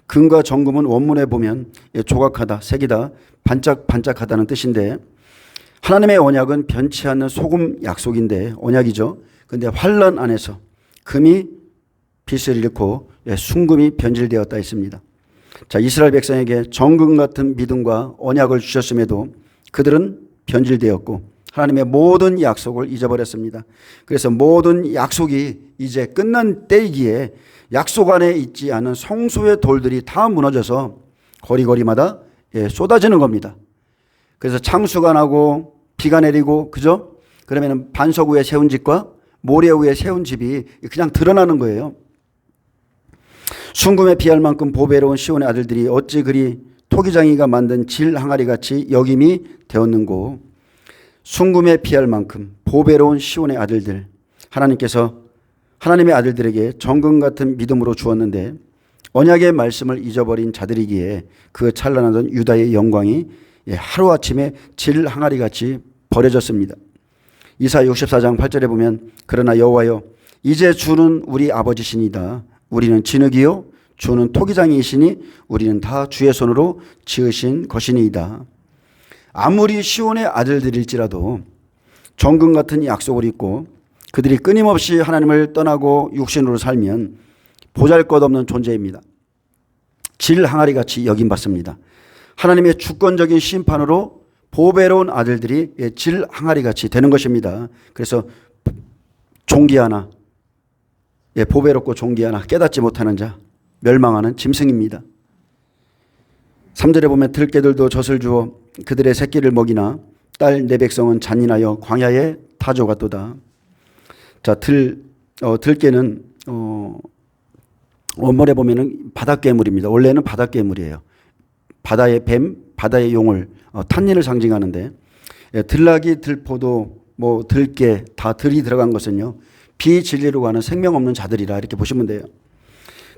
금과 정금은 원문에 보면 조각하다, 색이다, 반짝반짝하다는 뜻인데 하나님의 언약은 변치 않는 소금 약속인데 언약이죠. 그런데 환난 안에서 금이 빛을 잃고 순금이 변질되었다 했습니다. 자, 이스라엘 백성에게 정금 같은 믿음과 언약을 주셨음에도 그들은 변질되었고 하나님의 모든 약속을 잊어버렸습니다. 그래서 모든 약속이 이제 끝난 때이기에 약속 안에 있지 않은 성소의 돌들이 다 무너져서 거리거리마다 쏟아지는 겁니다. 그래서 창수가 나고 비가 내리고 그죠? 그러면 반석 위에 세운 집과 모래 위에 세운 집이 그냥 드러나는 거예요. 순금에 비할 만큼 보배로운 시온의 아들들이 어찌 그리 토기장이가 만든 질 항아리같이 여김이 되었는고. 순금에 비할 만큼 보배로운 시온의 아들들, 하나님께서 하나님의 아들들에게 정금 같은 믿음으로 주었는데 언약의 말씀을 잊어버린 자들이기에 그 찬란하던 유다의 영광이 하루아침에 질 항아리같이 버려졌습니다. 이사야 64장 8절에 보면 그러나 여호와여 이제 주는 우리 아버지시니다. 우리는 진흙이요 주는 토기장이시니 우리는 다 주의 손으로 지으신 것이니이다. 아무리 시온의 아들들일지라도 정금 같은 약속을 잊고 그들이 끊임없이 하나님을 떠나고 육신으로 살면 보잘것없는 존재입니다. 질 항아리같이 여김받습니다. 하나님의 주권적인 심판으로 보배로운 아들들이 질 항아리같이 되는 것입니다. 그래서 존귀하나 보배롭고 존귀하나 깨닫지 못하는 자 멸망하는 짐승입니다. 3절에 보면 들깨들도 젖을 주어 그들의 새끼를 먹이나 딸 내 백성은 잔인하여 광야에 타조갔도다. 자, 들깨는 원문에 보면은 바닷괴물입니다. 원래는 바닷괴물이에요. 바다의 뱀, 바다의 용을 탄닌을 상징하는데 들나귀, 들포도, 들깨 다 들이 들어간 것은요 비진리로 가는 생명 없는 자들이라 이렇게 보시면 돼요.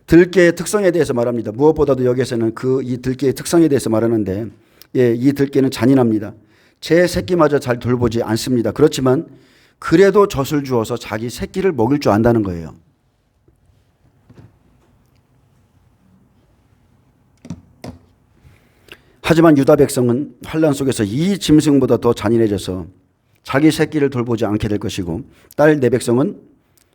들깨의 특성에 대해서 말합니다. 무엇보다도 여기에서는 이 들깨의 특성에 대해서 말하는데 이 들깨는 잔인합니다. 제 새끼마저 잘 돌보지 않습니다. 그렇지만 그래도 젖을 주어서 자기 새끼를 먹일 줄 안다는 거예요. 하지만 유다 백성은 환난 속에서 이 짐승보다 더 잔인해져서 자기 새끼를 돌보지 않게 될 것이고, 딸 내 백성은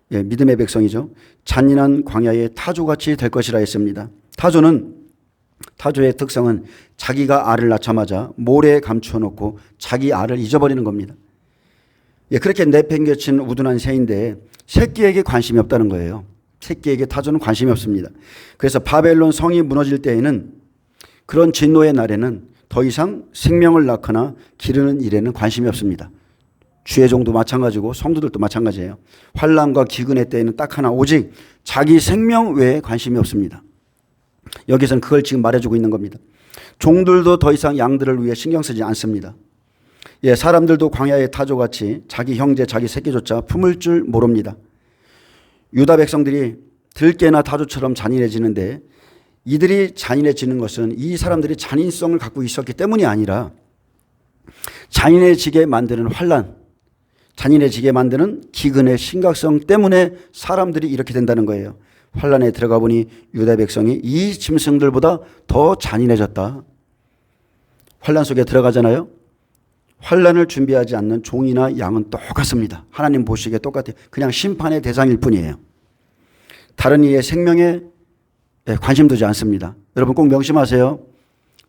믿음의 백성이죠. 잔인한 광야의 타조같이 될 것이라 했습니다. 타조의 특성은 자기가 알을 낳자마자 모래에 감추어 놓고 자기 알을 잊어버리는 겁니다. 그렇게 내팽개친 우둔한 새인데 새끼에게 관심이 없다는 거예요. 새끼에게 타조는 관심이 없습니다. 그래서 바벨론 성이 무너질 때에는, 그런 진노의 날에는 더 이상 생명을 낳거나 기르는 일에는 관심이 없습니다. 주의 종도 마찬가지고 성도들도 마찬가지예요. 환난과 기근의 때에는 딱 하나, 오직 자기 생명 외에 관심이 없습니다. 여기서는 그걸 지금 말해주고 있는 겁니다. 종들도 더 이상 양들을 위해 신경 쓰지 않습니다. 사람들도 광야의 타조같이 자기 형제, 자기 새끼조차 품을 줄 모릅니다. 유다 백성들이 들깨나 타조처럼 잔인해지는데, 이들이 잔인해지는 것은 이 사람들이 잔인성을 갖고 있었기 때문이 아니라 잔인해지게 만드는 환난, 잔인해지게 만드는 기근의 심각성 때문에 사람들이 이렇게 된다는 거예요. 환난에 들어가 보니 유다 백성이 이 짐승들보다 더 잔인해졌다. 환난 속에 들어가잖아요. 환난을 준비하지 않는 종이나 양은 똑같습니다. 하나님 보시기에 똑같아요. 그냥 심판의 대상일 뿐이에요. 다른 이의 생명에 관심 두지 않습니다. 여러분 꼭 명심하세요.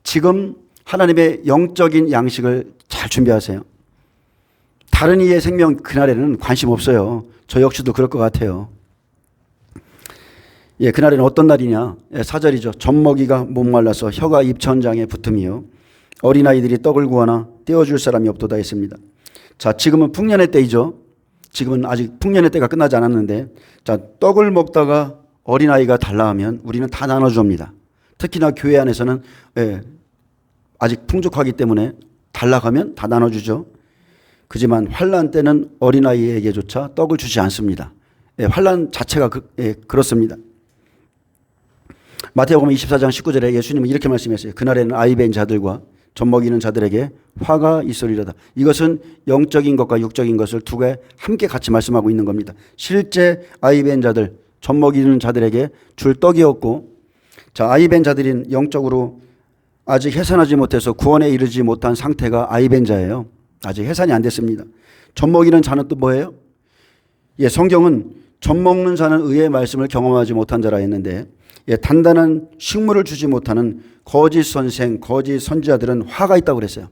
지금 하나님의 영적인 양식을 잘 준비하세요. 다른 이의 생명 그날에는 관심 없어요. 저 역시도 그럴 것 같아요. 그날에는 어떤 날이냐? 4절이죠. 젖먹이가 목말라서 혀가 입천장에 붙음이요, 어린아이들이 떡을 구하나 떼어줄 사람이 없도다 했습니다. 자, 지금은 풍년의 때이죠. 지금은 아직 풍년의 때가 끝나지 않았는데, 자, 떡을 먹다가 어린아이가 달라 하면 우리는 다 나눠줍니다. 특히나 교회 안에서는 아직 풍족하기 때문에 달라가면 다 나눠주죠. 그지만 환난 때는 어린아이에게조차 떡을 주지 않습니다. 환난 자체가 그렇습니다. 마태복음 24장 19절에 예수님은 이렇게 말씀했어요. 그날에는 아이 벤 자들과 젖먹이는 자들에게 화가 있으리로다. 이것은 영적인 것과 육적인 것을 두 개 함께 같이 말씀하고 있는 겁니다. 실제 아이 벤 자들, 젖먹이는 자들에게 줄 떡이 없고, 자, 아이 벤 자들인 영적으로 아직 해산하지 못해서 구원에 이르지 못한 상태가 아이 벤 자예요. 아직 해산이 안 됐습니다. 젖먹이는 자는 또 뭐예요? 성경은 젖먹는 자는 의의 말씀을 경험하지 못한 자라 했는데, 단단한 식물을 주지 못하는 거짓 선생, 거짓 선지자들은 화가 있다고 그랬어요.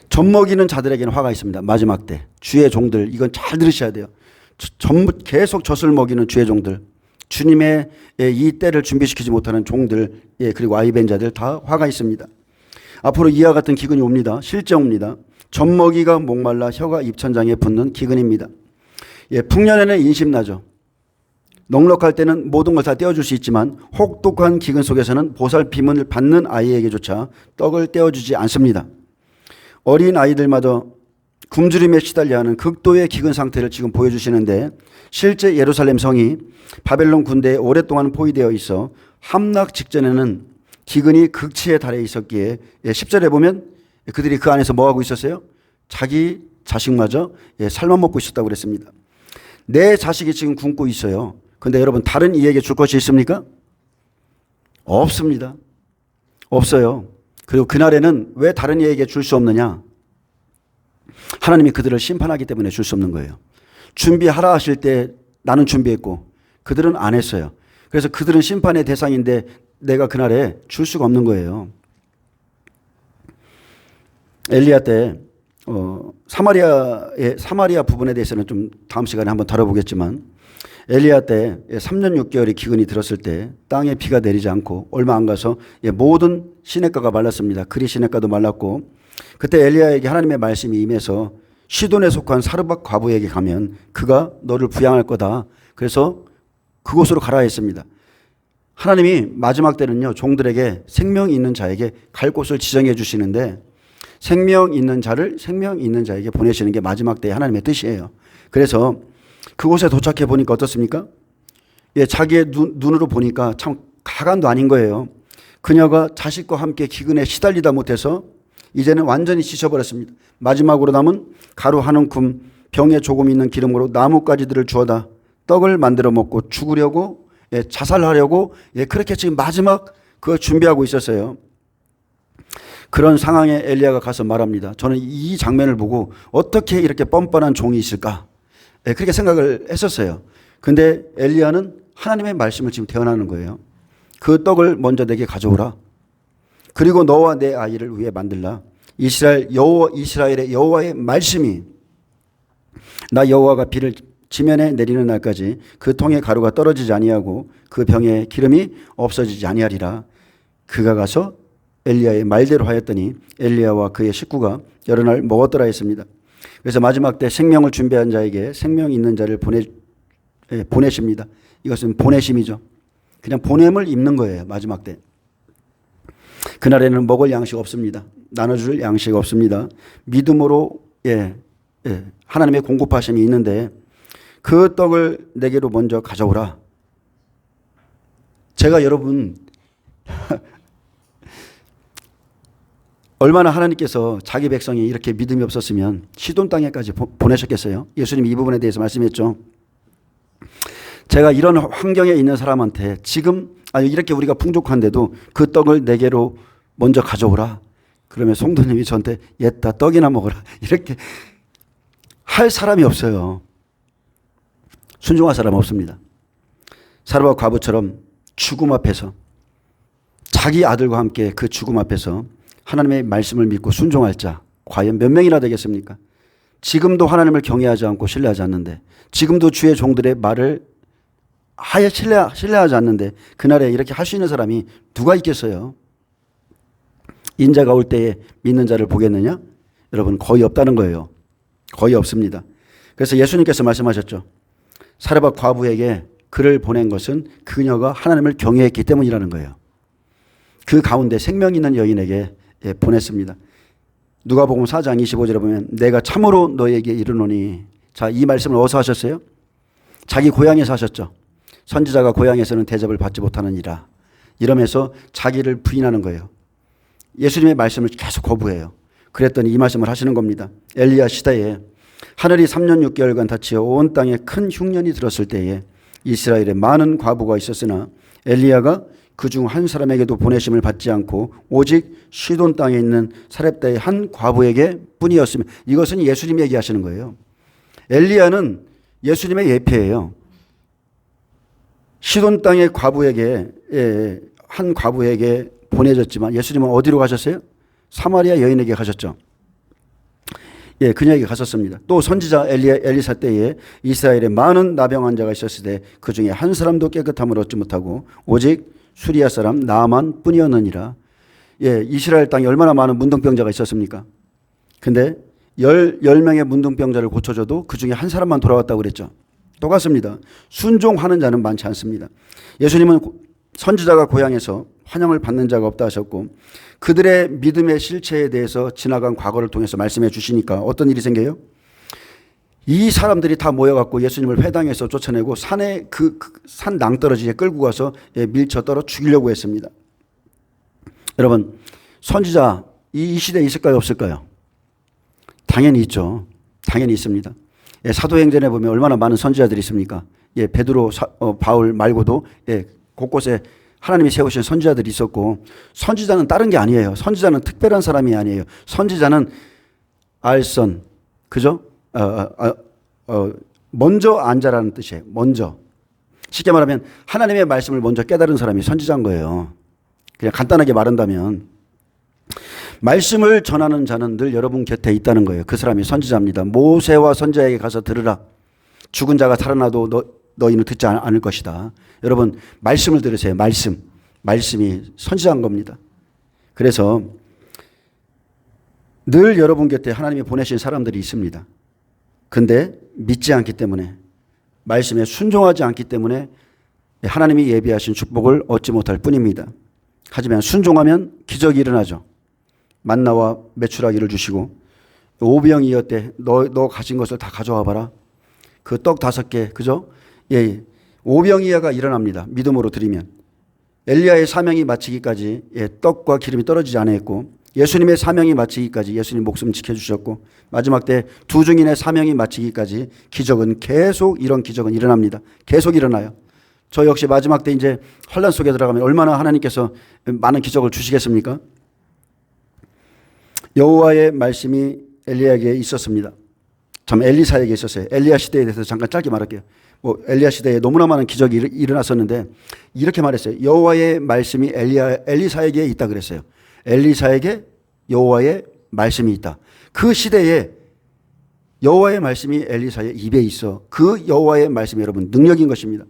젖먹이는 자들에게는 화가 있습니다. 마지막 때 주의 종들, 이건 잘 들으셔야 돼요. 계속 젖을 먹이는 주의 종들, 주님의 이 때를 준비시키지 못하는 종들, 그리고 아이벤 자들 다 화가 있습니다. 앞으로 이와 같은 기근이 옵니다. 실제 옵니다. 젖먹이가 목말라 혀가 입천장에 붙는 기근입니다. 풍년에는 인심나죠. 넉넉할 때는 모든 걸 다 떼어줄 수 있지만 혹독한 기근 속에서는 보살핌을 받는 아이에게조차 떡을 떼어주지 않습니다. 어린 아이들마다 굶주림에 시달려 하는 극도의 기근 상태를 지금 보여주시는데, 실제 예루살렘 성이 바벨론 군대에 오랫동안 포위되어 있어 함락 직전에는 기근이 극치에 달해 있었기에 10절에 보면 그들이 그 안에서 뭐하고 있었어요? 자기 자식마저 살만 먹고 있었다고 그랬습니다. 내 자식이 지금 굶고 있어요. 근데 여러분 다른 이에게 줄 것이 있습니까? 없습니다. 없어요. 그리고 그날에는 왜 다른 이에게 줄 수 없느냐? 하나님이 그들을 심판하기 때문에 줄 수 없는 거예요. 준비하라 하실 때 나는 준비했고 그들은 안 했어요. 그래서 그들은 심판의 대상인데 내가 그날에 줄 수가 없는 거예요. 엘리야 때 사마리아 부분에 대해서는 좀 다음 시간에 한번 다뤄보겠지만, 엘리야 때 3년 6개월의 기근이 들었을 때 땅에 비가 내리지 않고 얼마 안 가서 모든 시냇가가 말랐습니다. 그리 시냇가도 말랐고, 그때 엘리야에게 하나님의 말씀이 임해서 시돈에 속한 사르밧 과부에게 가면 그가 너를 부양할 거다. 그래서 그곳으로 가라 했습니다. 하나님이 마지막 때는요, 종들에게 생명 있는 자에게 갈 곳을 지정해 주시는데, 생명 있는 자를 생명 있는 자에게 보내시는 게 마지막 때의 하나님의 뜻이에요. 그래서 그곳에 도착해 보니까 어떻습니까? 자기의 눈으로 보니까 참 가관도 아닌 거예요. 그녀가 자식과 함께 기근에 시달리다 못해서 이제는 완전히 지쳐버렸습니다. 마지막으로 남은 가루 한 움큼, 병에 조금 있는 기름으로 나뭇가지들을 주워다 떡을 만들어 먹고 죽으려고, 자살하려고, 그렇게 지금 마지막 그걸 준비하고 있었어요. 그런 상황에 엘리야가 가서 말합니다. 저는 이 장면을 보고 어떻게 이렇게 뻔뻔한 종이 있을까? 그렇게 생각을 했었어요. 근데 엘리야는 하나님의 말씀을 지금 대언하는 거예요. 그 떡을 먼저 내게 가져오라. 그리고 너와 내 아이를 위해 만들라. 이스라엘의 여호와의 말씀이 나 여호와가 비를 지면에 내리는 날까지 그 통에 가루가 떨어지지 아니하고 그 병에 기름이 없어지지 아니하리라. 그가 가서 엘리야의 말대로 하였더니 엘리야와 그의 식구가 여러 날 먹었더라 했습니다. 그래서 마지막 때 생명을 준비한 자에게 생명 있는 자를 보내십니다. 이것은 보내심이죠. 그냥 보냄을 입는 거예요. 마지막 때. 그날에는 먹을 양식 없습니다. 나눠줄 양식 없습니다. 믿음으로 하나님의 공급하심이 있는데 그 떡을 내게로 먼저 가져오라. 제가 여러분 얼마나 하나님께서 자기 백성이 이렇게 믿음이 없었으면 시돈 땅에까지 보내셨겠어요. 예수님이 이 부분에 대해서 말씀했죠. 제가 이런 환경에 있는 사람한테 지금 이렇게 우리가 풍족한데도 그 떡을 내게로 먼저 가져오라. 그러면 성도님이 저한테 옛다 떡이나 먹어라. 이렇게 할 사람이 없어요. 순종할 사람 없습니다. 사르밧 과부처럼 죽음 앞에서 자기 아들과 함께 그 죽음 앞에서 하나님의 말씀을 믿고 순종할 자 과연 몇 명이나 되겠습니까? 지금도 하나님을 경외하지 않고 신뢰하지 않는데 지금도 주의 종들의 말을 하여 신뢰하지 않는데 그날에 이렇게 할 수 있는 사람이 누가 있겠어요? 인자가 올 때에 믿는 자를 보겠느냐? 여러분 거의 없다는 거예요. 거의 없습니다. 그래서 예수님께서 말씀하셨죠. 사르밧 과부에게 그를 보낸 것은 그녀가 하나님을 경외했기 때문이라는 거예요. 그 가운데 생명 있는 여인에게 보냈습니다. 누가복음 4장 25절에 보면 내가 참으로 너에게 이르노니 자, 이 말씀을 어디서 하셨어요? 자기 고향에서 하셨죠. 선지자가 고향에서는 대접을 받지 못하느니라. 이러면서 자기를 부인하는 거예요. 예수님의 말씀을 계속 거부해요. 그랬더니 이 말씀을 하시는 겁니다. 엘리야 시대에 하늘이 3년 6개월간 닫히어 온 땅에 큰 흉년이 들었을 때에 이스라엘에 많은 과부가 있었으나 엘리야가 그중 한 사람에게도 보내심을 받지 않고 오직 시돈 땅에 있는 사렙다의 한 과부에게 뿐이었으며 이것은 예수님 얘기하시는 거예요. 엘리야는 예수님의 예표예요. 시돈 땅의 과부에게 한 과부에게 보내졌지만 예수님은 어디로 가셨어요? 사마리아 여인에게 가셨죠. 그녀에게 갔었습니다. 또 선지자 엘리사 때에 이스라엘에 많은 나병 환자가 있었을 때 그 중에 한 사람도 깨끗함을 얻지 못하고 오직 수리아 사람 나만 뿐이었느니라. 이스라엘 땅에 얼마나 많은 문둥병자가 있었습니까? 근데 10명의 문둥병자를 고쳐줘도 그 중에 한 사람만 돌아왔다고 그랬죠. 똑같습니다. 순종하는 자는 많지 않습니다. 예수님은 선지자가 고향에서 환영을 받는 자가 없다 하셨고 그들의 믿음의 실체에 대해서 지나간 과거를 통해서 말씀해 주시니까 어떤 일이 생겨요? 이 사람들이 다 모여갖고 예수님을 회당에서 쫓아내고 산에 산 낭떠러지에 끌고 가서 밀쳐 떨어 죽이려고 했습니다. 여러분 선지자 이 시대에 있을까요 없을까요? 당연히 있죠. 당연히 있습니다. 사도행전에 보면 얼마나 많은 선지자들이 있습니까? 베드로, 바울 말고도 곳곳에 하나님이 세우신 선지자들이 있었고 선지자는 다른 게 아니에요. 선지자는 특별한 사람이 아니에요. 선지자는 알선, 그죠? 먼저 앉아라는 뜻이에요. 먼저. 쉽게 말하면 하나님의 말씀을 먼저 깨달은 사람이 선지자인 거예요. 그냥 간단하게 말한다면 말씀을 전하는 자는 늘 여러분 곁에 있다는 거예요. 그 사람이 선지자입니다. 모세와 선지자에게 가서 들으라. 죽은 자가 살아나도 너희는 듣지 않을 것이다. 여러분 말씀을 들으세요. 말씀이 선지자인 겁니다. 그래서 늘 여러분 곁에 하나님이 보내신 사람들이 있습니다. 근데 믿지 않기 때문에 말씀에 순종하지 않기 때문에 하나님이 예비하신 축복을 얻지 못할 뿐입니다. 하지만 순종하면 기적이 일어나죠. 만나와 메추라기를 주시고 오병이어 때 너 가진 것을 다 가져와 봐라. 그 떡 5개 그죠? 오병이어가 일어납니다. 믿음으로 드리면. 엘리야의 사명이 마치기까지 떡과 기름이 떨어지지 않았고 예수님의 사명이 마치기까지 예수님 목숨 지켜주셨고 마지막 때 두 증인의 사명이 마치기까지 기적은 계속 이런 기적은 일어납니다. 계속 일어나요. 저 역시 마지막 때 이제 환란 속에 들어가면 얼마나 하나님께서 많은 기적을 주시겠습니까? 여호와의 말씀이 엘리야에게 있었습니다. 참 엘리사에게 있었어요. 엘리야 시대에 대해서 잠깐 짧게 말할게요. 엘리야 시대에 너무나 많은 기적이 일어났었는데 이렇게 말했어요. 여호와의 말씀이 엘리사에게 있다 그랬어요. 엘리사에게 여호와의 말씀이 있다. 그 시대에 여호와의 말씀이 엘리사의 입에 있어. 그 여호와의 말씀이 여러분 능력인 것입니다.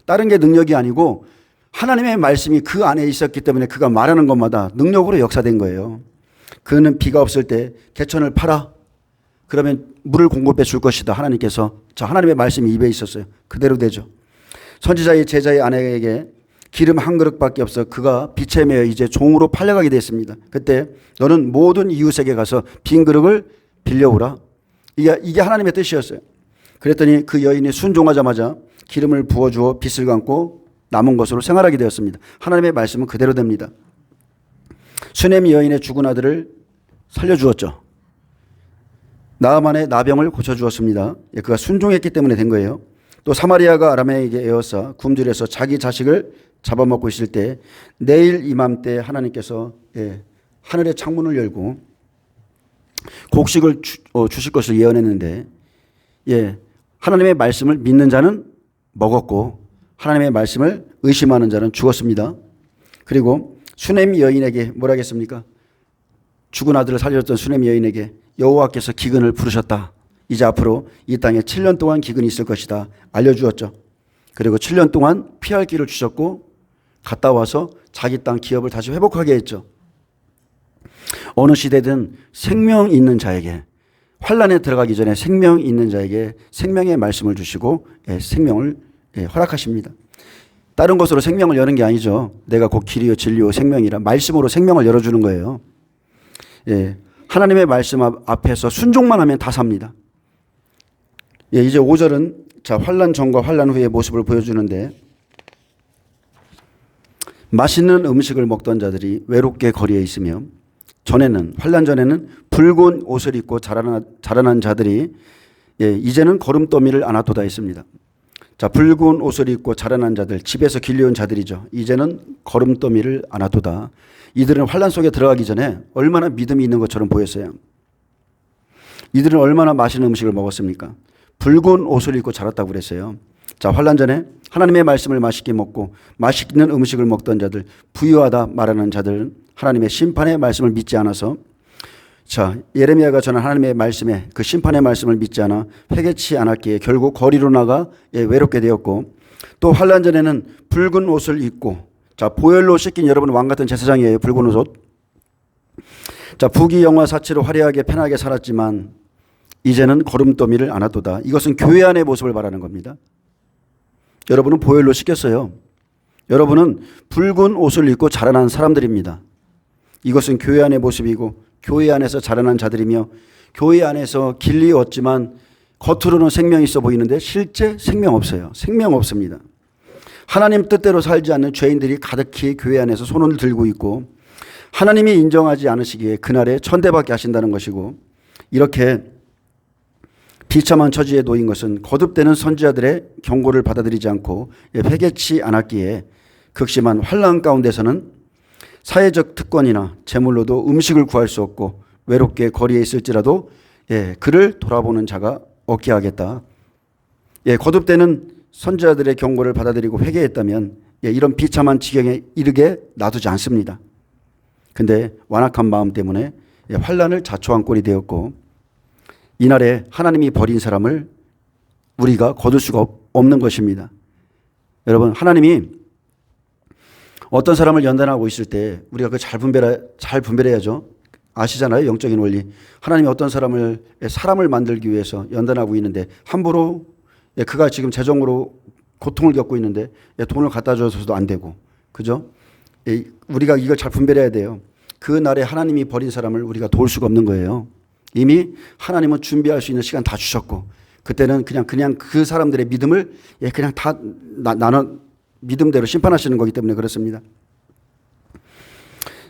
다른 게 능력이 아니고 하나님의 말씀이 그 안에 있었기 때문에 그가 말하는 것마다 능력으로 역사된 거예요. 그는 비가 없을 때 개천을 팔아 그러면 물을 공급해 줄 것이다. 하나님께서. 자, 하나님의 말씀이 입에 있었어요. 그대로 되죠. 선지자의 제자의 아내에게 기름 한 그릇밖에 없어 그가 빛에 매여 이제 종으로 팔려가게 됐습니다. 그때 너는 모든 이웃에게 가서 빈 그릇을 빌려오라. 이게 하나님의 뜻이었어요. 그랬더니 그 여인이 순종하자마자 기름을 부어주어 빚을 감고 남은 것으로 생활하게 되었습니다. 하나님의 말씀은 그대로 됩니다. 수넴 여인의 죽은 아들을 살려주었죠. 나아만의 나병을 고쳐주었습니다. 그가 순종했기 때문에 된 거예요. 또 사마리아가 아람에게 에워싸 굶주려서 자기 자식을 잡아먹고 있을 때 내일 이맘때 하나님께서 하늘의 창문을 열고 곡식을 주실 것을 예언했는데 하나님의 말씀을 믿는 자는 먹었고 하나님의 말씀을 의심하는 자는 죽었습니다. 그리고 수넴 여인에게 뭐라 하겠습니까? 죽은 아들을 살려줬던 수넴 여인에게 여호와께서 기근을 부르셨다. 이제 앞으로 이 땅에 7년 동안 기근이 있을 것이다. 알려주었죠. 그리고 7년 동안 피할 길을 주셨고 갔다 와서 자기 땅 기업을 다시 회복하게 했죠. 어느 시대든 생명 있는 자에게 환란에 들어가기 전에 생명 있는 자에게 생명의 말씀을 주시고 생명을 허락하십니다. 다른 것으로 생명을 여는 게 아니죠. 내가 곧 길이요 진리요 생명이라 말씀으로 생명을 열어주는 거예요. 하나님의 말씀 앞에서 순종만 하면 다 삽니다. 이제 5절은 자 환란 전과 환란 후의 모습을 보여주는데 맛있는 음식을 먹던 자들이 외롭게 거리에 있으며 환란 전에는 붉은 옷을 입고 자라난 자들이 이제는 거름더미를 안았도다 했습니다. 자, 붉은 옷을 입고 자라난 자들, 집에서 길려온 자들이죠. 이제는 거름더미를 안았도다. 이들은 환란 속에 들어가기 전에 얼마나 믿음이 있는 것처럼 보였어요. 이들은 얼마나 맛있는 음식을 먹었습니까? 붉은 옷을 입고 자랐다고 그랬어요. 자, 환란 전에 하나님의 말씀을 맛있게 먹고 맛있는 음식을 먹던 자들, 부유하다 말하는 자들은 하나님의 심판의 말씀을 믿지 않아서 자, 예레미야가 전한 하나님의 말씀에 그 심판의 말씀을 믿지 않아 회개치 않았기에 결국 거리로 나가 외롭게 되었고 또 환란 전에는 붉은 옷을 입고 자, 보혈로 씻긴 여러분 왕 같은 제사장이에요. 붉은 옷. 자, 부귀 영화 사치로 화려하게 편하게 살았지만 이제는 거름더미를 안았도다. 이것은 교회 안의 모습을 말하는 겁니다. 여러분은 보혈로 씻겼어요. 여러분은 붉은 옷을 입고 자라난 사람들입니다. 이것은 교회 안의 모습이고 교회 안에서 자라난 자들이며 교회 안에서 길리 얻지만 겉으로는 생명이 있어 보이는데 실제 생명 없어요. 생명 없습니다. 하나님 뜻대로 살지 않는 죄인들이 가득히 교회 안에서 손을 들고 있고 하나님이 인정하지 않으시기에 그날에 천대받게 하신다는 것이고 이렇게 비참한 처지에 놓인 것은 거듭되는 선지자들의 경고를 받아들이지 않고 회개치 않았기에 극심한 환난 가운데서는 사회적 특권이나 재물로도 음식을 구할 수 없고 외롭게 거리에 있을지라도 그를 돌아보는 자가 없게 하겠다. 거듭되는 선지자들의 경고를 받아들이고 회개했다면 이런 비참한 지경에 이르게 놔두지 않습니다. 근데 완악한 마음 때문에 환난을 자초한 꼴이 되었고 이날에 하나님이 버린 사람을 우리가 거둘 수가 없는 것입니다. 여러분, 하나님이 어떤 사람을 연단하고 있을 때 우리가 그 잘 분별해야죠. 아시잖아요. 영적인 원리. 하나님이 어떤 사람을 만들기 위해서 연단하고 있는데 함부로 그가 지금 재정으로 고통을 겪고 있는데 돈을 갖다 줘서도 안 되고. 그죠? 우리가 이걸 잘 분별해야 돼요. 그 날에 하나님이 버린 사람을 우리가 도울 수가 없는 거예요. 이미 하나님은 준비할 수 있는 시간 다 주셨고 그때는 그냥 그 사람들의 믿음을 그냥 다 나눠 믿음대로 심판하시는 거기 때문에 그렇습니다.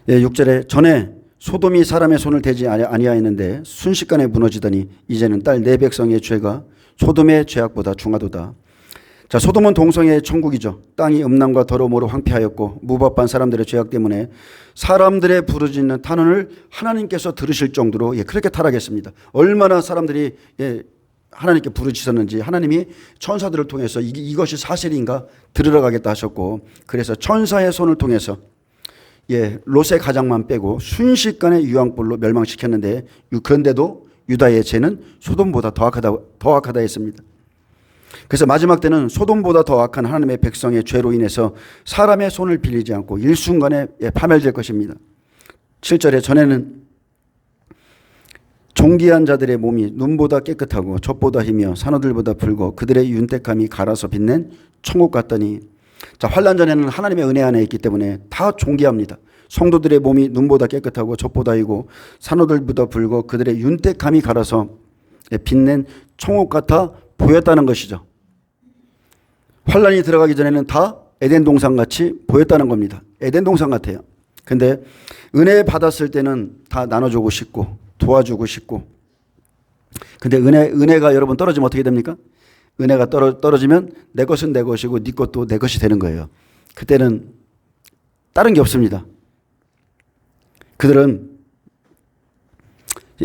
6절에 전에 소돔이 사람의 손을 대지 아니하였는데 순식간에 무너지더니 이제는 딸 내 백성의 죄가 소돔의 죄악보다 중하도다. 자, 소돔은 동성애의 천국이죠. 땅이 음란과 더러움으로 황폐하였고 무법한 사람들의 죄악 때문에 사람들의 부르짖는 탄원을 하나님께서 들으실 정도로 그렇게 타락했습니다. 얼마나 사람들이 하나님께 부르짖었는지 하나님이 천사들을 통해서 이것이 사실인가 들으러 가겠다 하셨고, 그래서 천사의 손을 통해서 롯의 가장만 빼고 순식간에 유황불로 멸망시켰는데, 그런데도 유다의 죄는 소돔보다 더 악하다 했습니다. 그래서 마지막 때는 소돔보다 더 악한 하나님의 백성의 죄로 인해서 사람의 손을 빌리지 않고 일순간에 파멸될 것입니다. 7절에 전에는 존귀한 자들의 몸이 눈보다 깨끗하고 젖보다 희며 산호들보다 붉어 그들의 윤택함이 갈아서 빛낸 천국 같더니, 자, 환난 전에는 하나님의 은혜 안에 있기 때문에 다 존귀합니다. 성도들의 몸이 눈보다 깨끗하고 젖보다 희고 산호들보다 붉어 그들의 윤택함이 갈아서 빛낸 천국 같아 보였다는 것이죠. 환난이 들어가기 전에는 다 에덴 동산 같이 보였다는 겁니다. 에덴 동산 같아요. 근데 은혜 받았을 때는 다 나눠주고 싶고 도와주고 싶고, 근데 은혜가 여러분 떨어지면 어떻게 됩니까? 은혜가 떨어지면 내 것은 내 것이고 네 것도 내 것이 되는 거예요. 그때는 다른 게 없습니다. 그들은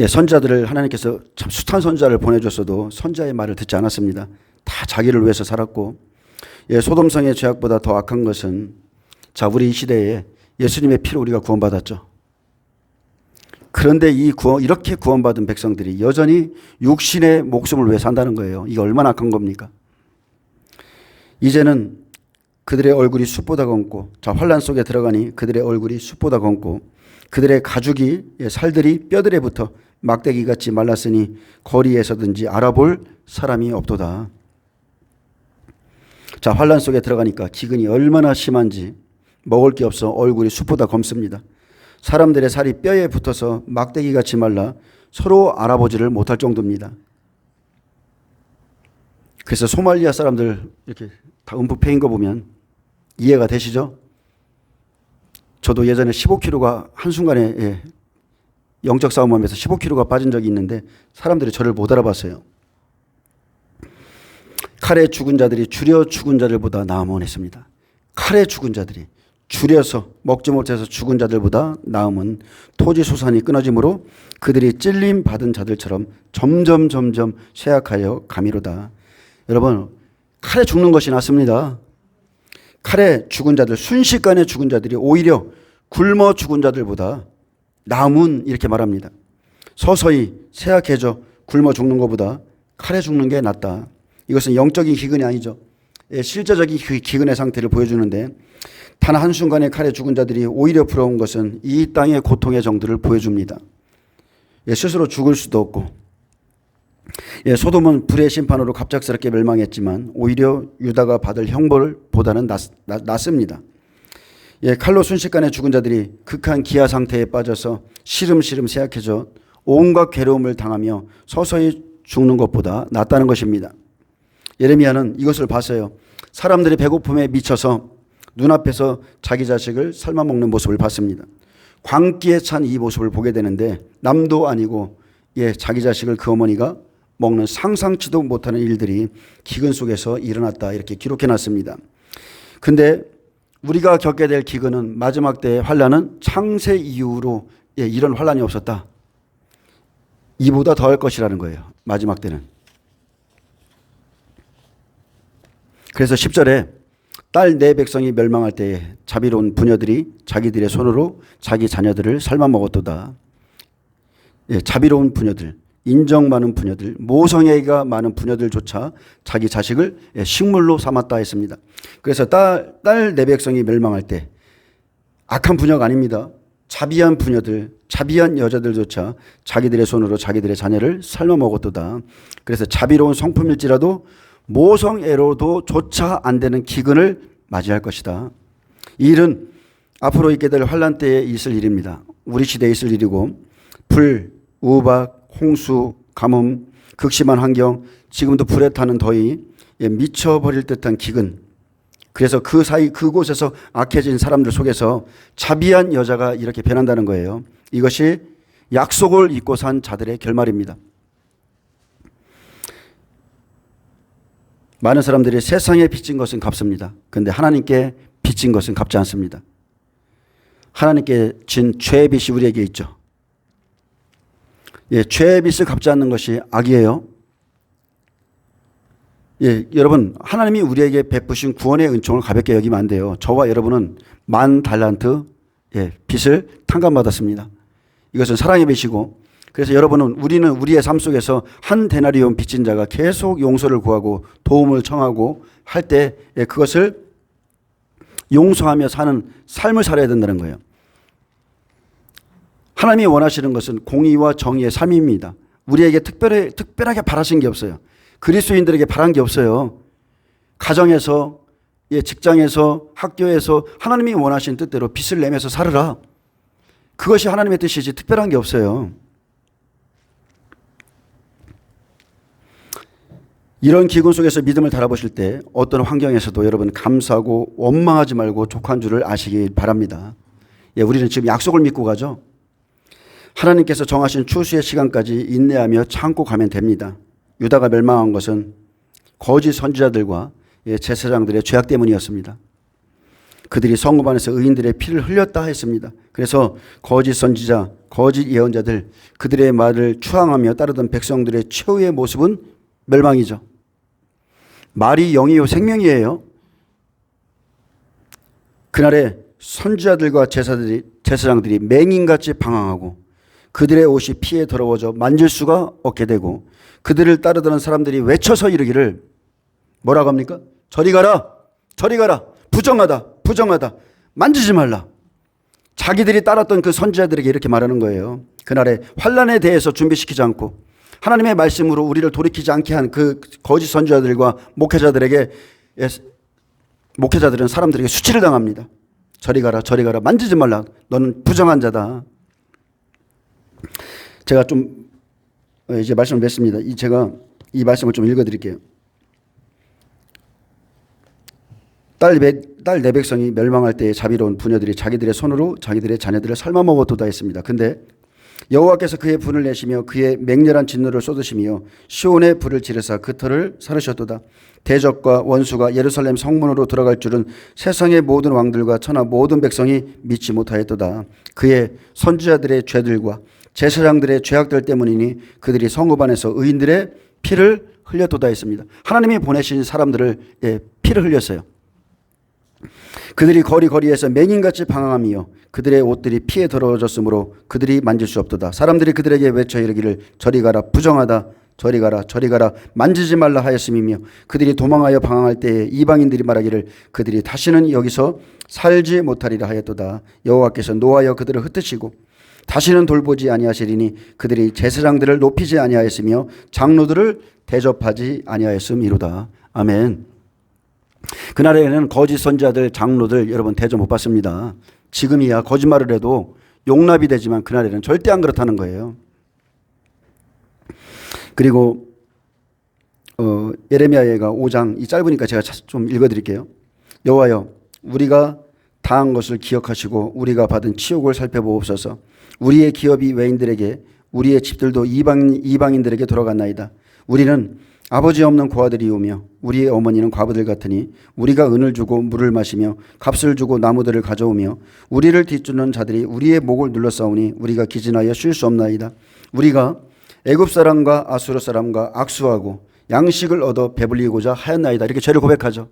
선자들을 하나님께서 참 숱한 선자를 보내줬어도 선자의 말을 듣지 않았습니다. 다 자기를 위해서 살았고, 소돔성의 죄악보다 더 악한 것은, 자, 우리 이 시대에 예수님의 피로 우리가 구원받았죠. 그런데 이렇게 구원받은 백성들이 여전히 육신의 목숨을 위해 산다는 거예요. 이게 얼마나 악한 겁니까? 이제는 그들의 얼굴이 숯보다 검고, 자, 환란 속에 들어가니 그들의 얼굴이 숯보다 검고 그들의 가죽이 살들이 뼈들에 붙어 막대기같이 말랐으니 거리에서든지 알아볼 사람이 없도다. 자, 환란 속에 들어가니까 기근이 얼마나 심한지 먹을 게 없어 얼굴이 숯보다 검습니다. 사람들의 살이 뼈에 붙어서 막대기같이 말라 서로 알아보지를 못할 정도입니다. 그래서 소말리아 사람들 이렇게 다 움푹 패인 거 보면 이해가 되시죠? 저도 예전에 15kg가 한순간에 영적 싸움하면서 15kg가 빠진 적이 있는데 사람들이 저를 못 알아봤어요. 칼에 죽은 자들이 줄여 죽은 자들보다 나음은 했습니다. 칼에 죽은 자들이 줄여서 먹지 못해서 죽은 자들보다 나음은 토지 소산이 끊어짐으로 그들이 찔림 받은 자들처럼 점점 쇠약하여 가미로다. 여러분, 칼에 죽는 것이 낫습니다. 칼에 죽은 자들, 순식간에 죽은 자들이 오히려 굶어 죽은 자들보다 나음은, 이렇게 말합니다. 서서히 쇠약해져 굶어 죽는 것보다 칼에 죽는 게 낫다. 이것은 영적인 기근이 아니죠. 실제적인 기근의 상태를 보여주는데, 단 한순간에 칼에 죽은 자들이 오히려 부러운 것은 이 땅의 고통의 정도를 보여줍니다. 스스로 죽을 수도 없고, 소돔은 불의 심판으로 갑작스럽게 멸망했지만 오히려 유다가 받을 형벌보다는 낫습니다. 칼로 순식간에 죽은 자들이 극한 기아 상태에 빠져서 시름시름 쇠약해져 온갖 괴로움을 당하며 서서히 죽는 것보다 낫다는 것입니다. 예레미야는 이것을 봤어요. 사람들이 배고픔에 미쳐서 눈앞에서 자기 자식을 삶아 먹는 모습을 봤습니다. 광기에 찬 이 모습을 보게 되는데 남도 아니고 자기 자식을 그 어머니가 먹는 상상치도 못하는 일들이 기근 속에서 일어났다, 이렇게 기록해 놨습니다. 근데 우리가 겪게 될 기근은, 마지막 때의 환란은 창세 이후로 이런 환란이 없었다. 이보다 더할 것이라는 거예요. 마지막 때는. 그래서 10절에 딸 내 백성이 멸망할 때에 자비로운 부녀들이 자기들의 손으로 자기 자녀들을 삶아 먹었도다. 자비로운 부녀들, 인정 많은 부녀들, 모성애가 많은 부녀들조차 자기 자식을 식물로 삼았다 했습니다. 그래서 딸 내 백성이 멸망할 때 악한 부녀가 아닙니다. 자비한 부녀들, 자비한 여자들조차 자기들의 손으로 자기들의 자녀를 삶아 먹었도다. 그래서 자비로운 성품일지라도 모성애로도 조차 안 되는 기근을 맞이할 것이다. 이 일은 앞으로 있게 될 환란 때에 있을 일입니다. 우리 시대에 있을 일이고, 불, 우박, 홍수, 가뭄, 극심한 환경, 지금도 불에 타는 더위, 미쳐버릴 듯한 기근. 그래서 그 사이 그곳에서 악해진 사람들 속에서 자비한 여자가 이렇게 변한다는 거예요. 이것이 약속을 잊고 산 자들의 결말입니다. 많은 사람들이 세상에 빚진 것은 갚습니다. 그런데 하나님께 빚진 것은 갚지 않습니다. 하나님께 진 죄의 빚이 우리에게 있죠. 예, 죄의 빚을 갚지 않는 것이 악이에요. 예, 여러분, 하나님이 우리에게 베푸신 구원의 은총을 가볍게 여기면 안 돼요. 저와 여러분은 10,000달란트 빚을 탕감받았습니다. 이것은 사랑의 빚이고, 그래서 여러분은 우리는 우리의 삶 속에서 한 데나리온 빚진 자가 계속 용서를 구하고 도움을 청하고 할 때 그것을 용서하며 사는 삶을 살아야 된다는 거예요. 하나님이 원하시는 것은 공의와 정의의 삶입니다. 우리에게 특별하게 바라신 게 없어요. 그리스도인들에게 바란 게 없어요. 가정에서, 직장에서, 학교에서 하나님이 원하신 뜻대로 빚을 내면서 살으라. 그것이 하나님의 뜻이지 특별한 게 없어요. 이런 기근 속에서 믿음을 달아보실 때 어떤 환경에서도 여러분 감사하고 원망하지 말고 족한 줄을 아시기 바랍니다. 우리는 지금 약속을 믿고 가죠. 하나님께서 정하신 추수의 시간까지 인내하며 참고 가면 됩니다. 유다가 멸망한 것은 거짓 선지자들과 제사장들의 죄악 때문이었습니다. 그들이 성읍 안에서 의인들의 피를 흘렸다 했습니다. 그래서 거짓 선지자, 거짓 예언자들, 그들의 말을 추앙하며 따르던 백성들의 최후의 모습은 멸망이죠. 말이 영이요 생명이에요. 그날에 선지자들과 제사장들이 맹인같이 방황하고 그들의 옷이 피에 더러워져 만질 수가 없게 되고 그들을 따르던 사람들이 외쳐서 이르기를 뭐라고 합니까? 저리 가라, 저리 가라, 부정하다, 부정하다, 만지지 말라. 자기들이 따랐던 그 선지자들에게 이렇게 말하는 거예요. 그날에 환난에 대해서 준비시키지 않고 하나님의 말씀으로 우리를 돌이키지 않게 한 그 거짓 선지자들과 목회자들은 사람들에게 수치를 당합니다. 저리 가라, 저리 가라, 만지지 말라. 너는 부정한 자다. 제가 좀 이제 말씀을 맺습니다. 제가 이 말씀을 좀 읽어드릴게요. 딸 네 백성이 멸망할 때에 자비로운 부녀들이 자기들의 손으로 자기들의 자녀들을 삶아 먹었도다 했습니다. 근데 여호와께서 그의 분을 내시며 그의 맹렬한 진노를 쏟으시며 시온의 불을 지르사 그 터를 사르셨도다. 대적과 원수가 예루살렘 성문으로 들어갈 줄은 세상의 모든 왕들과 천하 모든 백성이 믿지 못하였도다. 그의 선지자들의 죄들과 제사장들의 죄악들 때문이니 그들이 성읍 안에서 의인들의 피를 흘렸도다 했습니다. 하나님이 보내신 사람들을 피를 흘렸어요. 그들이 거리거리에서 맹인같이 방황하며 그들의 옷들이 피에 더러워졌으므로 그들이 만질 수 없도다. 사람들이 그들에게 외쳐 이르기를 저리 가라, 부정하다, 저리 가라, 저리 가라, 만지지 말라 하였음이며 그들이 도망하여 방황할 때에 이방인들이 말하기를 그들이 다시는 여기서 살지 못하리라 하였도다. 여호와께서 노하여 그들을 흩으시고 다시는 돌보지 아니하시리니 그들이 제사장들을 높이지 아니하였으며 장로들을 대접하지 아니하였음이로다. 아멘. 그날에는 거짓 선지자들, 장로들 여러분 대접 못 받습니다. 지금이야 거짓말을 해도 용납이 되지만 그날에는 절대 안 그렇다는 거예요. 그리고 예레미야가 5장 이 짧으니까 제가 좀 읽어드릴게요. 여호와여, 우리가 당한 것을 기억하시고 우리가 받은 치욕을 살펴보옵소서. 우리의 기업이 외인들에게 우리의 집들도 이방인들에게 돌아갔나이다. 우리는 아버지 없는 고아들이오며 우리의 어머니는 과부들 같으니 우리가 은을 주고 물을 마시며 값을 주고 나무들을 가져오며 우리를 뒤쫓는 자들이 우리의 목을 눌러싸우니 우리가 기진하여 쉴 수 없나이다. 우리가 애굽 사람과 아수르 사람과 악수하고 양식을 얻어 배불리고자 하였나이다. 이렇게 죄를 고백하죠.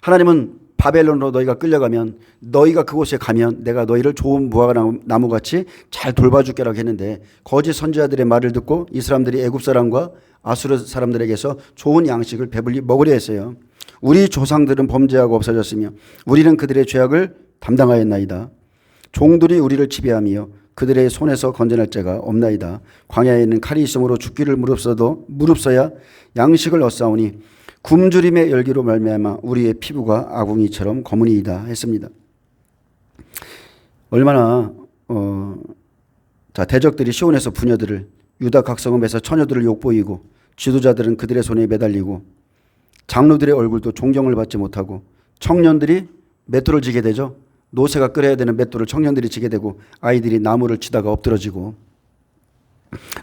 하나님은 바벨론으로 너희가 끌려가면 너희가 그곳에 가면 내가 너희를 좋은 무화과나무같이 잘 돌봐줄게라고 했는데 거짓 선지자들의 말을 듣고 이 사람들이 애굽 사람과 아수르 사람들에게서 좋은 양식을 배불리 먹으려 했어요. 우리 조상들은 범죄하고 없어졌으며 우리는 그들의 죄악을 담당하였나이다. 종들이 우리를 지배하며 그들의 손에서 건져낼 자가 없나이다. 광야에는 칼이 있으므로 죽기를 무릅써야 양식을 얻사오니 굶주림의 열기로 말미암아 우리의 피부가 아궁이처럼 검은이다 했습니다. 얼마나 대적들이 시온에서 부녀들을 유다 각성읍에서 처녀들을 욕보이고 지도자들은 그들의 손에 매달리고 장로들의 얼굴도 존경을 받지 못하고 청년들이 맷돌을 지게 되죠. 노새가 끌어야 되는 맷돌을 청년들이 지게 되고 아이들이 나무를 치다가 엎드러지고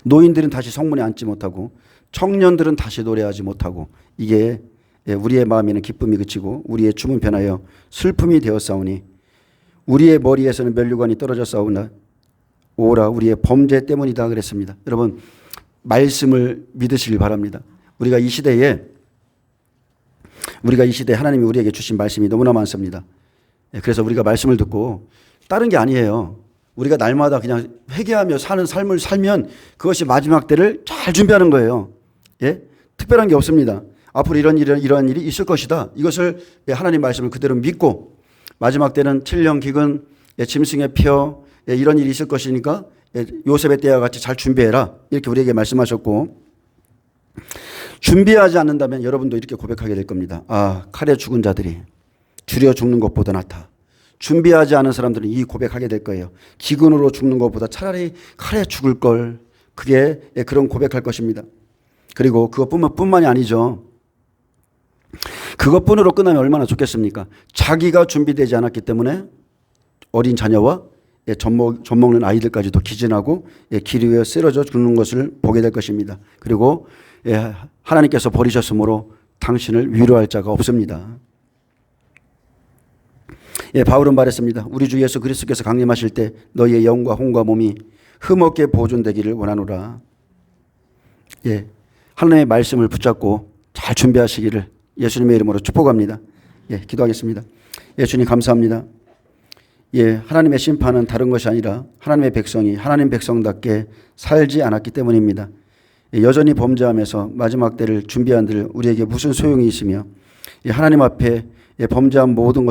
노인들은 다시 성문에 앉지 못하고 청년들은 다시 노래하지 못하고 이게 예, 우리의 마음에는 기쁨이 그치고 우리의 춤은 변하여 슬픔이 되었사오니 우리의 머리에서는 면류관이 떨어졌사오나 오라 우리의 범죄 때문이다 그랬습니다. 여러분 말씀을 믿으시길 바랍니다. 우리가 이 시대에 하나님이 우리에게 주신 말씀이 너무나 많습니다. 예, 그래서 우리가 말씀을 듣고 다른 게 아니에요. 우리가 날마다 그냥 회개하며 사는 삶을 살면 그것이 마지막 때를 잘 준비하는 거예요. 예? 특별한 게 없습니다. 앞으로 이러한 일이 있을 것이다. 이것을 하나님 말씀을 그대로 믿고 마지막 때는 7년 기근, 짐승의 표 이런 일이 있을 것이니까 요셉의 때와 같이 잘 준비해라. 이렇게 우리에게 말씀하셨고 준비하지 않는다면 여러분도 이렇게 고백하게 될 겁니다. 아, 칼에 죽은 자들이 줄여 죽는 것보다 낫다. 준비하지 않은 사람들은 이 고백하게 될 거예요. 기근으로 죽는 것보다 차라리 칼에 죽을 걸. 그게 그런 고백할 것입니다. 그리고 그것뿐만이 아니죠. 그것뿐으로 끝나면 얼마나 좋겠습니까? 자기가 준비되지 않았기 때문에 어린 자녀와 젖 먹는 아이들까지도 기진하고 길 위에 쓰러져 죽는 것을 보게 될 것입니다. 그리고 하나님께서 버리셨으므로 당신을 위로할 자가 없습니다. 바울은 말했습니다. 우리 주 예수 그리스도께서 강림하실 때 너희의 영과 혼과 몸이 흠없게 보존되기를 원하노라. 하나님의 말씀을 붙잡고 잘 준비하시기를 예수님의 이름으로 축복합니다. 기도하겠습니다. 주님 감사합니다. 하나님의 심판은 다른 것이 아니라 하나님의 백성이 하나님 백성답게 살지 않았기 때문입니다. 여전히 범죄하면서 마지막 때를 준비한들 우리에게 무슨 소용이 있으며 하나님 앞에 범죄한 모든 것을